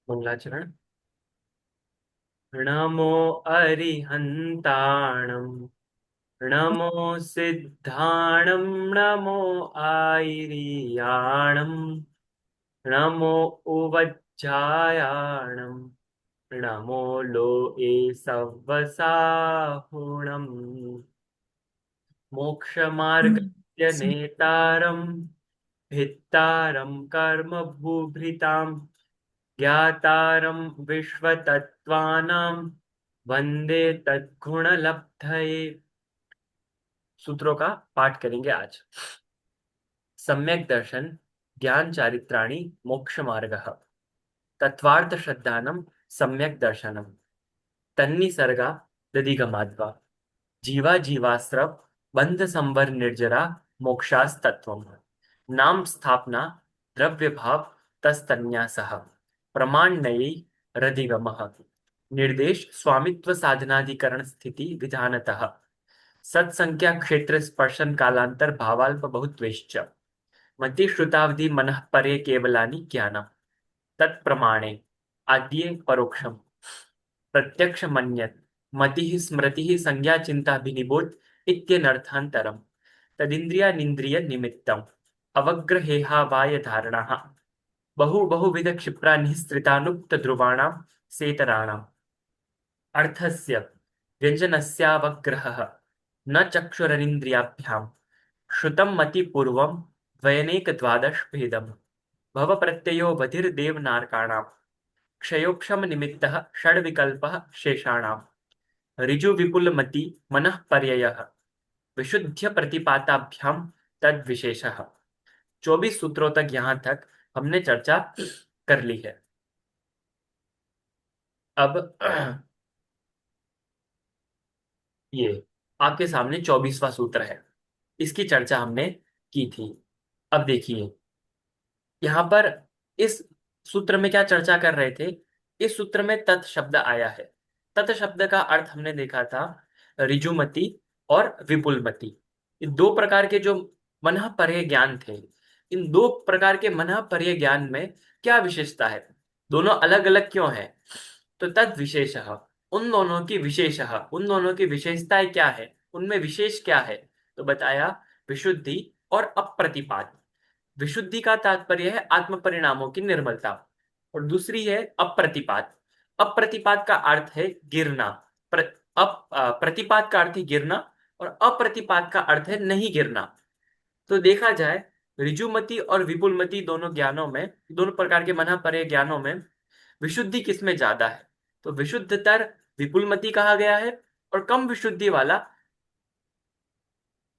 मंगलाचरण। नमो अरिहन्ताणं, नमो सिद्धाणं, नमो आयर्याणं, नमो उवज्जायाणं, नमो लोए सव्वसाहुणम्। मोक्षमार्गस्य नेतारं, भित्तारं कर्मभूभृतां, ज्ञातारं विश्वतत्त्वानां, वंदे तद्गुणलब्धये। सूत्रों का पाठ करेंगे आज। सम्यक दर्शन, ज्ञान चारित्राणि, मोक्ष मार्गः। तत्वार्थ श्रद्धानम, सम्यक दर्शनम। तन्निसर्गा दधिगमाद्वा, जीवा जीवास्रव, बंध संवर निर्जरा, मोक्षास्तत्वम्। नाम स्थापना, द्रव्य भाव, तस्तन्यासः, प्रमाणनयी रदिगमः। निर्देश स्वामित्व साधनाधिकरण स्थिति विधानतः, सत्संख्या क्षेत्र स्पर्शन कालांतर भावाल्प बहुत्वेश्च। मति श्रुतावधि मनः परे केवलानि ज्ञानम्, तत्प्रमाणे आद्ये परोक्षम, प्रत्यक्ष मन्यत्। मतिः स्मृतिः संज्ञा चिंता विनिबोध इत्यनर्थान्तरम्। तदिन्द्रिया निन्द्रिय निमित्तम्, अवग्रहेहावाय धारणाः, बहु बहुविध क्षिप्रा निःसृतानुक्त ध्रुवाणां सेतराणाम्। अर्थस्य व्यञ्जनस्यावग्रहः न चक्षुरनिन्द्रियाभ्याम्, श्रुतं मतिपूर्वं द्वयनेक द्वादश भेदम्। भवप्रत्ययो बधिर्देवनार्काणाम्, क्षयोक्षम निमित्तः षड्विकल्पः शेषाणाम्। ऋजुविपुलमति मनः पर्ययः, विशुद्ध प्रतिपाताभ्याम तद विशेषः। 24 सूत्रों तक यहां तक हमने चर्चा कर ली है। अब ये आपके सामने 24वां सूत्र है। इसकी चर्चा हमने की थी। अब देखिए यहां पर इस सूत्र में क्या चर्चा कर रहे थे। इस सूत्र में तत् शब्द आया है। तत् शब्द का अर्थ हमने देखा था ऋजुमति और विपुलमति। ये दो प्रकार के जो मनः परे ज्ञान थे। इन दो प्रकार के मनः परे ज्ञान में क्या विशेषता है, दोनों अलग अलग क्यों है। तो तद विशेषः, उन दोनों की विशेषः, उन दोनों की विशेषताएं क्या है, उनमें विशेष क्या है। तो बताया विशुद्धि और अप्रतिपाद। विशुद्धि का तात्पर्य है आत्म परिणामों की निर्मलता, और दूसरी है अप्रतिपाद। अप्रतिपाद का अर्थ है गिरना। प्रतिपाद का अर्थ है गिरना, और अप्रतिपाद का अर्थ है नहीं गिरना। तो देखा जाए ऋजुमति और विपुलमति दोनों ज्ञानों में, दोनों प्रकार के मना परे ज्ञानों में विशुद्धि किसमें ज्यादा है। तो विशुद्धतर विपुलमति कहा गया है, और कम विशुद्धि वाला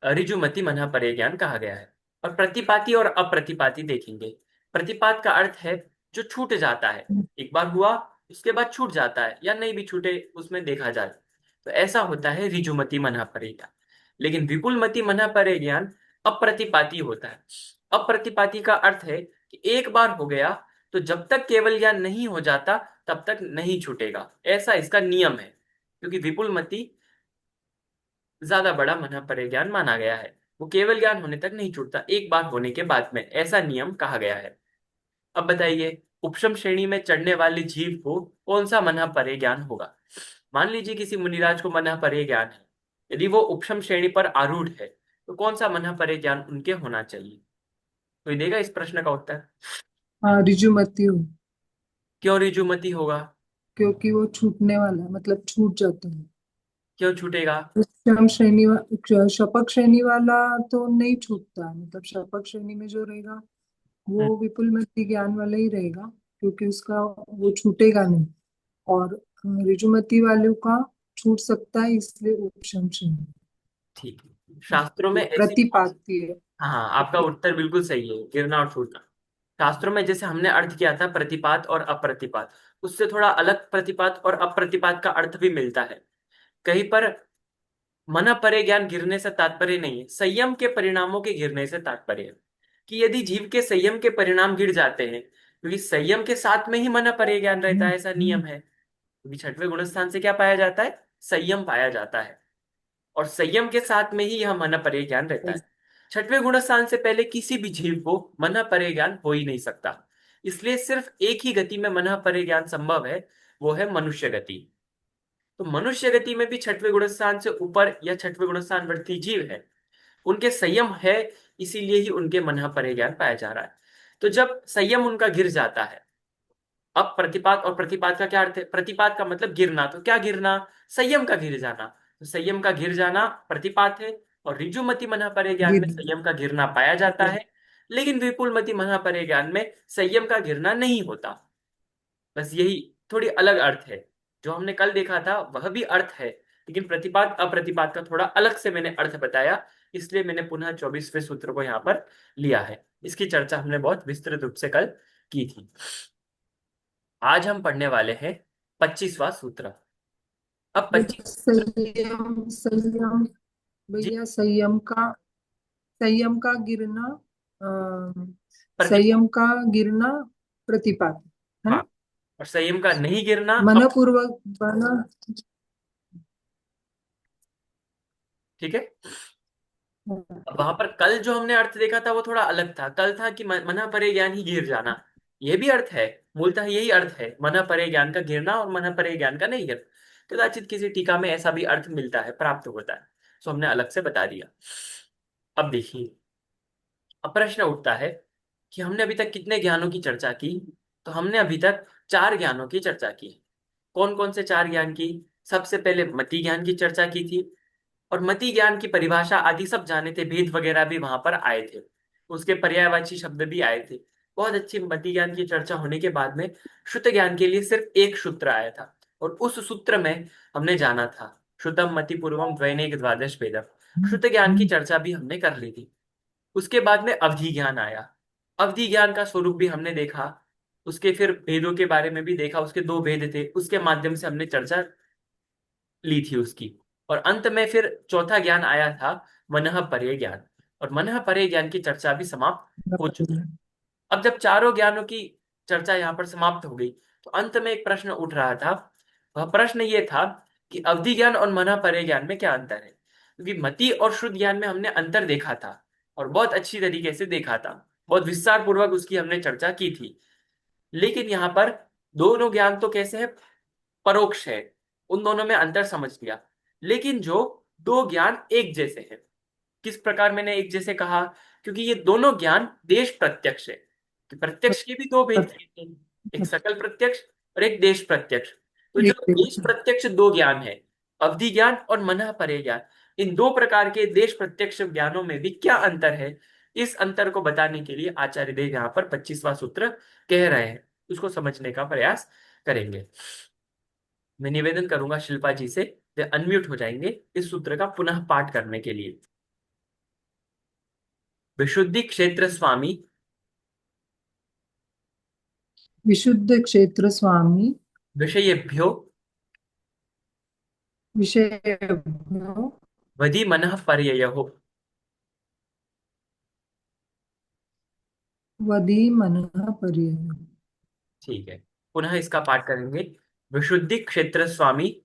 ऋजुमति मना परे ज्ञान कहा गया है। और प्रतिपाती और अप्रतिपाती देखेंगे। प्रतिपात का अर्थ है जो छूट जाता है, एक बार हुआ उसके बाद छूट जाता है, या नहीं भी छूटे उसमें देखा जाए, तो ऐसा होता है ऋजुमति मना परे ज्ञान। लेकिन विपुलमति मना परे ज्ञान अप्रतिपाती होता है। अप्रतिपाती का अर्थ है कि एक बार हो गया तो जब तक केवल ज्ञान नहीं हो जाता तब तक नहीं छूटेगा, ऐसा इसका नियम है। क्योंकि विपुलमति ज्यादा बड़ा मना परे ज्ञान माना गया है, वो केवल ज्ञान होने तक नहीं छूटता, एक बार होने के बाद में, ऐसा नियम कहा गया है। अब बताइए उपशम श्रेणी में चढ़ने वाले जीव को कौन सा मना परे ज्ञान होगा। मान लीजिए किसी मुनिराज को मना परे ज्ञान है, यदि वो उपशम श्रेणी पर आरूढ़ है तो कौन सा मना परे ज्ञान उनके होना चाहिए। कोई देगा इस प्रश्न का उत्तर। हाँ, ऋजुमति हो। क्यों ऋजुमति होगा। क्योंकि वो छूटने वाला है, मतलब छूट जाता है। क्यों छूटेगा। श्याम श्रेणी शपक श्रेणी वाला तो नहीं छूटता है, मतलब शपक श्रेणी में जो रहेगा हम्म, वो विपुल मति ज्ञान वाला ही रहेगा, क्योंकि उसका वो छूटेगा नहीं। और ऋजुमति वाले का छूट सकता है, इसलिए उपशम श्रेणी। ठीक है, शास्त्रों में ऐसी बहुत। प्रतिपाती है। हाँ हाँ, आपका उत्तर बिल्कुल सही है, गिरना और छूटना। शास्त्रों में जैसे हमने अर्थ किया था प्रतिपात और अप्रतिपात, उससे थोड़ा अलग प्रतिपात और अप्रतिपात का अर्थ भी मिलता है। कहीं पर मना परे ज्ञान गिरने से तात्पर्य नहीं है, संयम के परिणामों के गिरने से तात्पर्य है। कि यदि जीव के संयम के परिणाम गिर जाते हैं, क्योंकि संयम के साथ में ही मना परे ज्ञान रहता है, ऐसा नियम है। क्योंकि छठवें गुणस्थान से क्या पाया जाता है, संयम पाया जाता है। और संयम के साथ में ही यह मन परे ज्ञान रहता है। छठवें गुण स्थान से पहले किसी भी जीव को मन परे ज्ञान हो ही नहीं सकता। इसलिए सिर्फ एक ही गति में मनः परे ज्ञान संभव है, वो है मनुष्य गति। तो मनुष्य गति में भी छठवें गुणस्थान से ऊपर या छठवें गुणस्थान वर्ती जीव है, उनके संयम है, इसीलिए ही उनके मनः परे ज्ञान पाया जा रहा है। तो जब संयम उनका गिर जाता है, अब प्रतिपात और प्रतिपात का क्या अर्थ है? प्रतिपात का मतलब गिरना, तो क्या गिरना? संयम का गिर जाना। तो संयम का गिर जाना प्रतिपात है। और ऋजुमति मनः परे ज्ञान में गिर संयम का गिरना पाया जाता है, लेकिन विपुलमति मनः परे ज्ञान में संयम का गिरना नहीं होता। बस यही थोड़ी अलग अर्थ है। जो हमने कल देखा था वह भी अर्थ है, लेकिन प्रतिपात अप्रतिपात का थोड़ा अलग से मैंने अर्थ बताया, इसलिए मैंने पुनः 24वें सूत्र को यहाँ पर लिया है। इसकी चर्चा हमने बहुत विस्तृत रूप से कल की थी। आज हम पढ़ने वाले हैं 25वां सूत्र। अब 25 सूत्र। संयम संयम जी। भैया, संयम का गिरना, अ, प्रतिपात। संयम का गिरना प्रतिपात है हाँ। ना। और संयम का नहीं गिरना मनपूर्वक बना। ठीक है। वहां पर कल जो हमने अर्थ देखा था वो थोड़ा अलग था। कल था कि मना परे ज्ञान ही गिर जाना। ये भी अर्थ है, मूलतः यही अर्थ है, मना परे ज्ञान का गिरना और मना परे ज्ञान का नहीं गिरना। कदाचित किसी टीका में ऐसा भी अर्थ मिलता है, प्राप्त होता है, सो हमने अलग से बता दिया। अब देखिए, अब प्रश्न उठता है कि हमने अभी तक कितने ज्ञानों की चर्चा की? तो हमने अभी तक चार ज्ञानों की चर्चा की। कौन कौन से चार ज्ञान की? सबसे पहले मति ज्ञान की चर्चा की थी, और मति ज्ञान की परिभाषा आदि सब जाने थे, भेद वगैरह भी वहां पर आए थे, उसके पर्यायवाची शब्द भी आए थे। बहुत अच्छी मति ज्ञान की चर्चा होने के बाद में श्रुत ज्ञान के लिए सिर्फ एक सूत्र आया था, और उस सूत्र में हमने जाना था श्रुतम मति पूर्वम द्वैनेक द्वादश भेदम। श्रुत ज्ञान की चर्चा भी हमने कर ली थी। उसके बाद में अवधि ज्ञान आया। अवधि ज्ञान का स्वरूप भी हमने देखा, उसके फिर भेदों के बारे में भी देखा, उसके दो भेद थे, उसके माध्यम से हमने चर्चा ली थी उसकी। और अंत में फिर चौथा ज्ञान आया था मनः परे ज्ञान, और मनः परे ज्ञान की चर्चा भी समाप्त हो चुकी। अब जब चारों ज्ञानों की चर्चा यहाँ पर समाप्त हो गई, तो अंत में एक प्रश्न उठ रहा था। वह प्रश्न ये था कि अवधि ज्ञान और मनः परे ज्ञान में क्या अंतर है? क्योंकि मति और शुद्ध ज्ञान में हमने अंतर देखा था, और बहुत अच्छी तरीके से देखा था, बहुत विस्तार पूर्वक उसकी हमने चर्चा की थी। लेकिन यहाँ पर दोनों ज्ञान तो कैसे है? परोक्ष है, उन दोनों में अंतर समझ लिया। लेकिन जो दो ज्ञान एक जैसे हैं, किस प्रकार मैंने एक जैसे कहा? क्योंकि ये दोनों ज्ञान देश प्रत्यक्ष है। कि प्रत्यक्ष के भी दो भेद कहते हैं, एक सकल प्रत्यक्ष और एक देश प्रत्यक्ष। तो जो देश प्रत्यक्ष दो ज्ञान है, अवधि ज्ञान और मनः परे ज्ञान, इन दो प्रकार के देश प्रत्यक्ष ज्ञानों में भी क्या अंतर है, इस अंतर को बताने के लिए आचार्य देव यहाँ पर 25वां सूत्र कह रहे हैं। उसको समझने का प्रयास करेंगे। मैं निवेदन करूंगा शिल्पा जी से, वे अनम्यूट हो जाएंगे इस सूत्र का पुनः पाठ करने के लिए। विशुद्धि क्षेत्र स्वामी विशुद्ध क्षेत्र स्वामी विषयेभ्यो विषयेभ्यो वधि मनः पर्ययो। वधि मनः पर्ययो। ठीक है, पुनः इसका पाठ करेंगे। विशुद्धि क्षेत्र स्वामी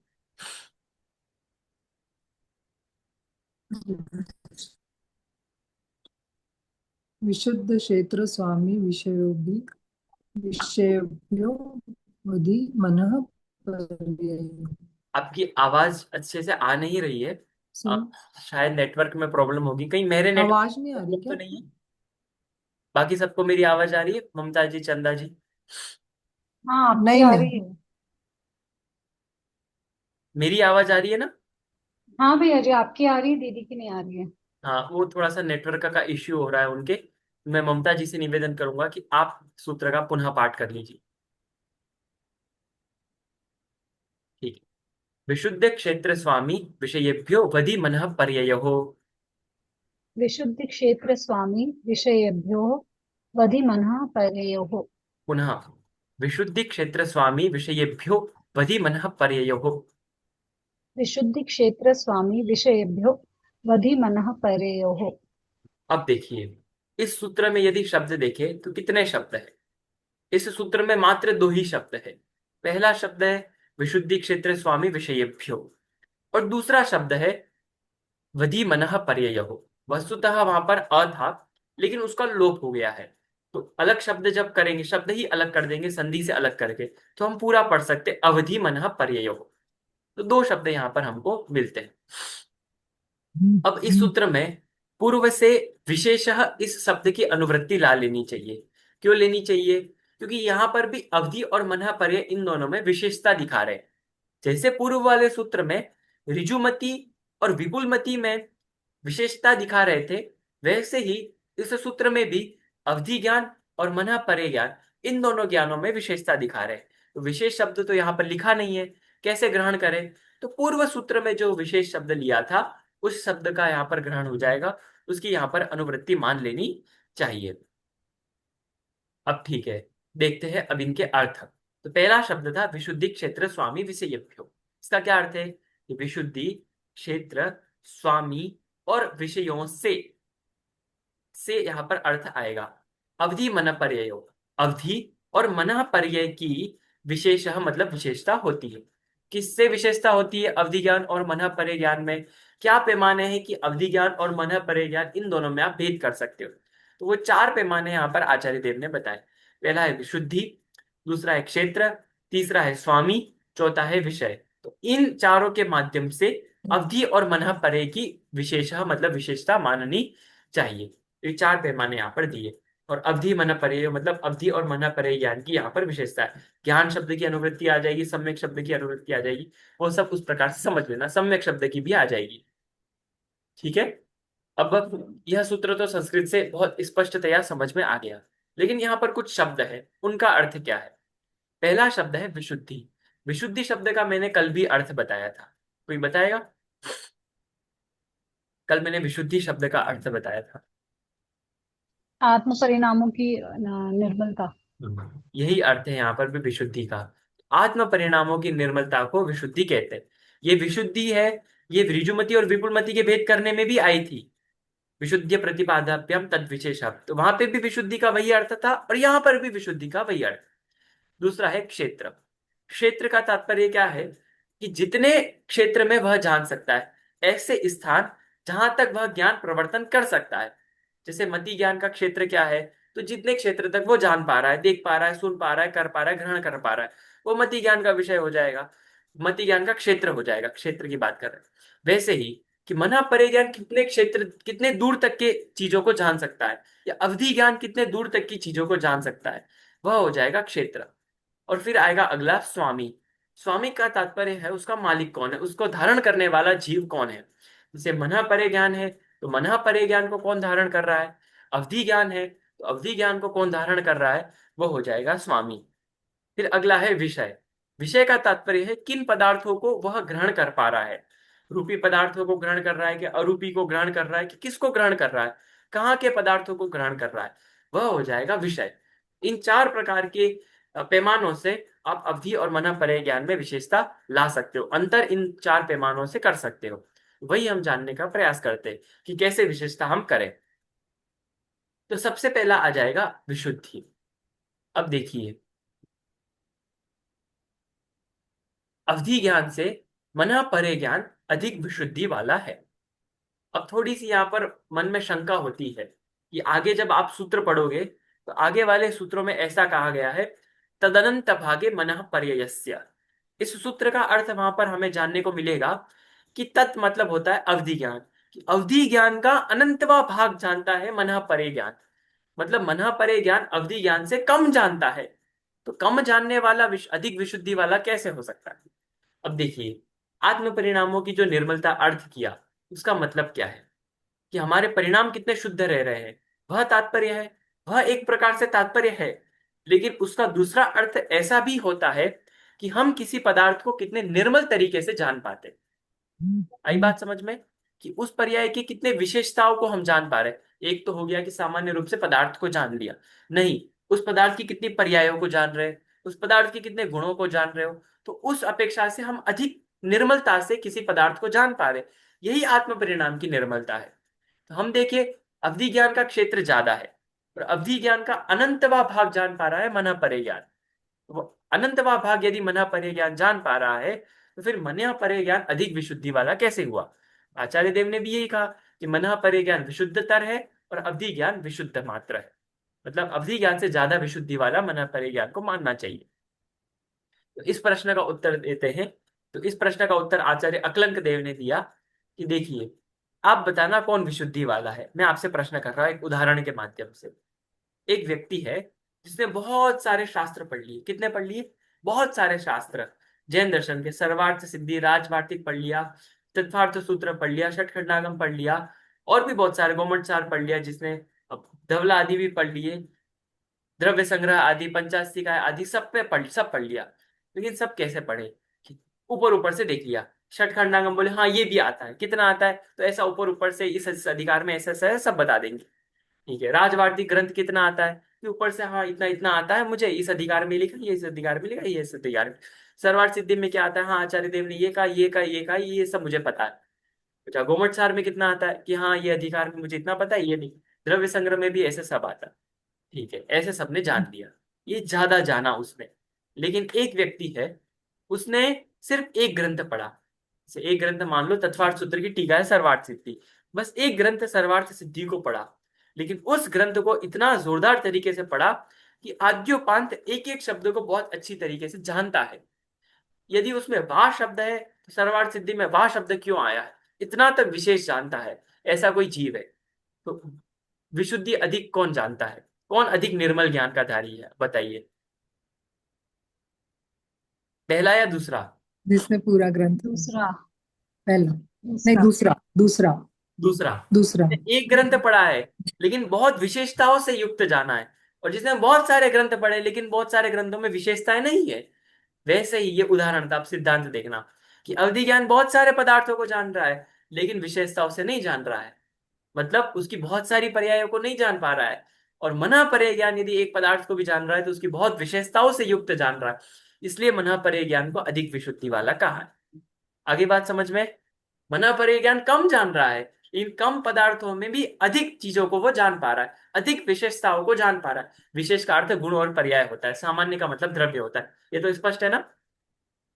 विशुद्ध क्षेत्र स्वामी विषयेभ्यो वधि मनः पर्ययो। आपकी आवाज अच्छे से आ नहीं रही है। सुन, शायद नेटवर्क में प्रॉब्लम होगी, कहीं मेरे नेटवर्क आवाज नहीं में आ रही प्रॉब्लम क्या तो नहीं आपको? है? बाकी सबको मेरी आवाज आ रही है, ममता जी, चंदा जी? हाँ, आपकी नहीं आ रही नहीं। है। मेरी आवाज आ रही है ना? हाँ भैया जी, आपकी आ रही है, दीदी की नहीं आ रही है। हाँ, वो थोड़ा सा नेटवर्क का इश्यू हो रहा है उनके। मैं ममता जी से निवेदन करूंगा कि आप सूत्र का पुनः पाठ कर लीजिए। ठीक है। विशुद्ध क्षेत्र स्वामी विषयेभ्यो वधि मनः पर्ययो। विशुद्धि क्षेत्र स्वामी विषयेभ्यो वधि मनः पर्ययोः। पुनः विशुद्धि क्षेत्र स्वामी विषयेभ्यो वधि मनः पर्ययो। विशुद्धि क्षेत्र स्वामी विषयेभ्यो वधि मनः पर्ययोः। अब देखिए, इस सूत्र में यदि शब्द देखें तो कितने शब्द है? इस सूत्र में मात्र दो ही शब्द है। पहला शब्द है विशुद्धि क्षेत्र स्वामी विषयेभ्यो, और दूसरा शब्द है वधि मनः पर्ययो। वस्तुतः वहां पर अ था, लेकिन उसका लोप हो गया है। तो अलग शब्द जब करेंगे, शब्द ही अलग कर देंगे संधि से अलग करके, तो हम पूरा पढ़ सकते अवधि मनः पर्ययो। तो दो शब्द यहाँ पर हमको मिलते हैं। अब इस सूत्र में पूर्व से विशेषः इस शब्द की अनुवृत्ति ला लेनी चाहिए। क्यों लेनी चाहिए? क्योंकि यहाँ पर भी अवधि और मनः पर्याय इन दोनों में विशेषता दिखा रहे हैं। जैसे पूर्व वाले सूत्र में ऋजुमति और विपुलमति में विशेषता दिखा रहे थे, वैसे ही इस सूत्र में भी अवधि ज्ञान और मनः पर्याय ज्ञान, इन दोनों ज्ञानों में विशेषता दिखा रहे हैं। तो विशेष शब्द तो यहाँ पर लिखा नहीं है, कैसे ग्रहण करें? तो पूर्व सूत्र में जो विशेष शब्द लिया था उस शब्द का यहाँ पर ग्रहण हो जाएगा, उसकी यहाँ पर अनुवृत्ति मान लेनी चाहिए। अब ठीक है, देखते हैं अब इनके अर्थ। तो पहला शब्द था विशुद्धि क्षेत्र स्वामी विषयेभ्यो। इसका क्या अर्थ है? कि विशुद्धि क्षेत्र स्वामी और विषयों से यहाँ पर अर्थ आएगा अवधि मन पर्ययो। अवधि और मन पर्यय की विशेष मतलब विशेषता होती है। किससे विशेषता होती है अवधि ज्ञान और मन पर्यय ज्ञान में? क्या पैमाने हैं कि अवधि ज्ञान और मन पर्यय ज्ञान इन दोनों में आप भेद कर सकते हो? तो वो चार पैमाने यहाँ पर आचार्य देव ने बताए। पहला है विशुद्धि, दूसरा है क्षेत्र, तीसरा है स्वामी, चौथा है विषय। तो इन चारों के माध्यम से अवधि और मन पर्यय की विशेष मतलब विशेषता माननी चाहिए। ये चार पैमाने यहाँ पर दिए। और अवधि मन पर्यय मतलब अवधि और मन पर्यय ज्ञान की यहाँ पर विशेषता है। ज्ञान शब्द की अनुवृत्ति आ जाएगी, सम्यक शब्द की अनुवृत्ति आ जाएगी, वो सब उस प्रकार से समझ लेना, सम्यक शब्द की भी आ जाएगी। ठीक है। अब यह सूत्र तो संस्कृत से बहुत स्पष्टतया समझ में आ गया, लेकिन यहाँ पर कुछ शब्द है, उनका अर्थ क्या है? पहला शब्द है विशुद्धि। विशुद्धि शब्द का मैंने कल भी अर्थ बताया था, कोई बताएगा? कल मैंने विशुद्धि शब्द का अर्थ बताया था। आत्म परिणामों की निर्मलता। यही अर्थ है यहाँ पर भी विशुद्धि का। आत्म परिणामों की निर्मलता को विशुद्धि कहते हैं। ये विशुद्धि है, ये ऋजुमति और विपुलमति के भेद करने में भी आई थी। विशुद्ध प्रतिपादाभ्याम तद विशेषः, तो वहां पे भी विशुद्धि का वही अर्थ था और यहाँ पर भी विशुद्धि का वही अर्थ। दूसरा है क्षेत्र। क्षेत्र का तात्पर्य क्या है? कि जितने क्षेत्र में वह जान सकता है, ऐसे स्थान जहां तक वह ज्ञान प्रवर्तन कर सकता है। जैसे मति ज्ञान का क्षेत्र क्या है? तो जितने क्षेत्र तक वो जान पा रहा है, देख पा रहा है, सुन पा रहा है, कर पा रहा है, ग्रहण कर पा रहा है, वो मति ज्ञान का विषय हो जाएगा, मति ज्ञान का क्षेत्र हो जाएगा। क्षेत्र की बात कर रहे हैं। वैसे ही कि मना परे ज्ञान कितने क्षेत्र, कितने दूर तक के चीजों को जान सकता है, या अवधि ज्ञान कितने दूर तक की चीजों को जान सकता है, वह हो जाएगा क्षेत्र। और फिर आएगा अगला स्वामी। स्वामी का तात्पर्य है उसका मालिक कौन है, उसको धारण करने वाला जीव कौन है। जैसे मना परे ज्ञान है, तो मना परे ज्ञान को कौन धारण कर रहा है? अवधि ज्ञान है, तो अवधि ज्ञान को कौन धारण कर रहा है? वो हो जाएगा स्वामी। फिर अगला है विषय। विषय का तात्पर्य है किन पदार्थों को वह ग्रहण कर पा रहा है। रूपी पदार्थों को ग्रहण कर रहा है, कि अरूपी को ग्रहण कर रहा है, कि किसको ग्रहण कर रहा है, कहाँ के पदार्थों को ग्रहण कर रहा है, वह हो जाएगा विषय। इन चार प्रकार के पैमानों से आप अवधि और मना परे ज्ञान में विशेषता ला सकते हो, अंतर इन चार पैमानों से कर सकते हो। वही हम जानने का प्रयास करते हैं कि कैसे विशेषता हम करें। तो सबसे पहला आ जाएगा विशुद्धि। अब देखिए, अवधि ज्ञान से मना परे ज्ञान अधिक विशुद्धि वाला है। अब थोड़ी सी यहाँ पर मन में शंका होती है कि आगे जब आप सूत्र पढ़ोगे तो आगे वाले सूत्रों में ऐसा कहा गया है तदनंत भागे मनः पर्ययस्य। इस सूत्र का अर्थ वहां पर हमें जानने को मिलेगा कि तत् मतलब होता है अवधि ज्ञान, कि अवधि ज्ञान का अनंतवा भाग जानता है मनः परे ज्ञान। मतलब मनः परे ज्ञान अवधि ज्ञान से कम जानता है। तो कम जानने वाला अधिक विशुद्धि वाला कैसे हो सकता है? अब देखिए, आत्म परिणामों की जो निर्मलता अर्थ किया, उसका मतलब क्या है? कि हमारे परिणाम कितने शुद्ध रह रहे हैं, वह तात्पर्य है। वह एक प्रकार से तात्पर्य है, लेकिन उसका दूसरा अर्थ ऐसा भी होता है कि हम किसी पदार्थ को कितने निर्मल तरीके से जान पाते। आई बात समझ में? कि उस पर्याय की कितने विशेषताओं को हम जान पा रहे हैं। एक तो हो गया कि सामान्य रूप से पदार्थ को जान लिया, नहीं, उस पदार्थ की कितनी पर्यायों को जान रहे, उस पदार्थ के कितने गुणों को जान रहे हो, तो उस अपेक्षा से हम अधिक निर्मलता से किसी पदार्थ को जान पा रहे। यही आत्म परिणाम की निर्मलता है। तो हम देखिए, अवधि ज्ञान का क्षेत्र ज्यादा है और अवधि ज्ञान का अनंतवा भाग जान पा रहा है मना परे ज्ञान। वो अनंतवा भाग यदि मना परे ज्ञान जान पा रहा है, तो फिर मना परे ज्ञान अधिक विशुद्धि वाला कैसे हुआ? आचार्य देव ने भी यही कहा कि मना परे ज्ञान विशुद्धतर है और अवधि ज्ञान विशुद्ध मात्र है। मतलब अवधि ज्ञान से ज्यादा विशुद्धि वाला मन परिज्ञान को मानना चाहिए। तो इस प्रश्न का उत्तर देते हैं। तो इस प्रश्न का उत्तर आचार्य अकलंक देव ने दिया कि देखिए, आप बताना कौन विशुद्धि वाला है। मैं आपसे प्रश्न कर रहा हूं एक उदाहरण के माध्यम से। एक व्यक्ति है जिसने बहुत सारे शास्त्र पढ़ लिए। कितने पढ़ लिए? बहुत सारे शास्त्र। जैन दर्शन के सर्वार्थ सिद्धि राजवार्तिक पढ़ लिया, तत्वार्थ सूत्र पढ़ लिया, षटखंडागम पढ़ लिया, और भी बहुत सारे गोमंतसार पढ़ लिया जिसने, अब धवला आदि भी पढ़ लिए, द्रव्य संग्रह आदि, पंचास्तिका आदि सब पढ़ लिया। लेकिन सब कैसे पढ़े? ऊपर ऊपर से देख लिया। षटखंडागम बोले हाँ ये भी आता है, कितना आता है, तो ऐसा ऊपर ऊपर से इस अधिकार में ऐसा ऐसा है, सब बता देंगे। ठीक है, राजवार्तिक ग्रंथ कितना आता है कि ऊपर से हाँ इतना इतना आता है, मुझे इस अधिकार में लिखा, ये इस अधिकार में लिखा, ये इस अधिकार में। सर्वार्थ सिद्धि में क्या आता है, हाँ आचार्य देव ने ये कहा, ये कहा, ये कहा, ये सब मुझे पता है। अच्छा, गोमट सार में कितना आता है कि हाँ ये अधिकार में मुझे इतना पता है, ये नहीं। द्रव्य संग्रह में भी ऐसे सब आता है। ठीक है, ऐसे सबने जान लिया, ये ज्यादा जाना उसने। लेकिन एक व्यक्ति है, उसने सिर्फ एक ग्रंथ पढ़ा। जैसे एक ग्रंथ मान लो तत्वार्थ सूत्र की टीका है सर्वार्थ सिद्धि, बस एक ग्रंथ सर्वार्थ सिद्धि को पढ़ा। लेकिन उस ग्रंथ को इतना जोरदार तरीके से पढ़ा कि आद्योपांत एक एक शब्द को बहुत अच्छी तरीके से जानता है। यदि उसमें वाह शब्द है तो सर्वार्थ सिद्धि में वाह शब्द क्यों आया है, इतना तक विशेष जानता है। ऐसा कोई जीव है तो विशुद्धि अधिक कौन जानता है? कौन अधिक निर्मल ज्ञान का धारी है, बताइए? पहला या दूसरा? जिसने पूरा ग्रंथ पढ़ा। दूसरा। पहला। नहीं, दूसरा। दूसरा दूसरा। दूसरा। दूसरा। एक ग्रंथ पढ़ा है लेकिन बहुत विशेषताओं से युक्त जाना है, और जिसने बहुत सारे ग्रंथ पढ़े लेकिन बहुत सारे ग्रंथों में विशेषताएं नहीं है। वैसे ही ये उदाहरण था, आप सिद्धांत देखना कि अवधि ज्ञान बहुत सारे पदार्थों को जान रहा है लेकिन विशेषताओं से नहीं जान रहा है। मतलब उसकी बहुत सारी पर्यायों को नहीं जान पा रहा है। और मना परे ज्ञान यदि एक पदार्थ को भी जान रहा है तो उसकी बहुत विशेषताओं से युक्त जान रहा है। इसलिए मना परे ज्ञान को अधिक विशुद्धि वाला कहा है। आगे बात समझ में? मना परे ज्ञान कम जान रहा है, इन कम पदार्थों में भी अधिक चीजों को वो जान पा रहा है, अधिक विशेषताओं को जान पा रहा है। विशेष का अर्थ गुण और पर्याय होता है, सामान्य का मतलब द्रव्य होता है। ये तो स्पष्ट है ना?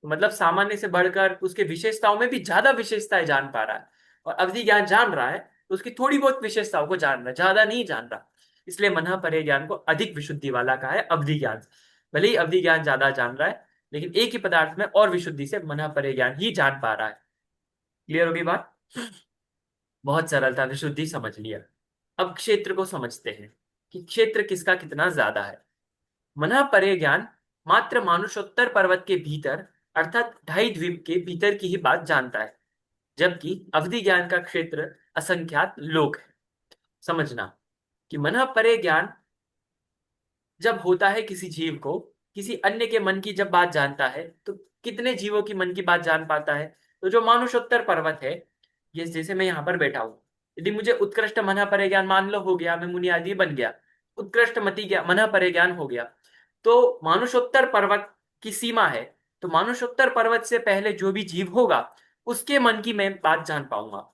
मतलब सामान्य से बढ़कर उसके विशेषताओं में भी ज्यादा विशेषताएं जान पा रहा है। और अवधि ज्ञान जान रहा है तो उसकी थोड़ी बहुत विशेषताओं को जान रहा है, ज्यादा नहीं जान रहा। इसलिए मना परे ज्ञान को अधिक विशुद्धि वाला कहा है अवधि ज्ञान से। भले ही अवधि ज्ञान ज्यादा जान रहा है लेकिन एक ही पदार्थ में और विशुद्धि से मना परे ज्ञान ही जान पा रहा है। क्लियर होगी बात? बहुत सरलता विशुद्धि समझ लिया। अब क्षेत्र को समझते हैं कि क्षेत्र किसका कितना ज्यादा है। मना परे ज्ञान मात्र मानुषोत्तर पर्वत के भीतर अर्थात ढाई द्वीप के भीतर की ही बात जानता है, जबकि अवधि ज्ञान का क्षेत्र असंख्यात लोक है। समझना कि मना परे ज्ञान जब होता है किसी जीव को, किसी अन्य के मन की जब बात जानता है तो कितने जीवों की मन की बात जान पाता है? तो जो मानुषोत्तर पर्वत है, ये जैसे मैं यहाँ पर बैठा हूँ, यदि मुझे उत्कृष्ट मना परे ज्ञान मान लो हो गया, मैं मुनि आदि बन गया, उत्कृष्ट मति ज्ञान मना परे ज्ञान हो गया, तो मानुषोत्तर पर्वत की सीमा है। तो मानुषोत्तर पर्वत से पहले जो भी जीव होगा उसके मन की मैं बात जान पाऊंगा।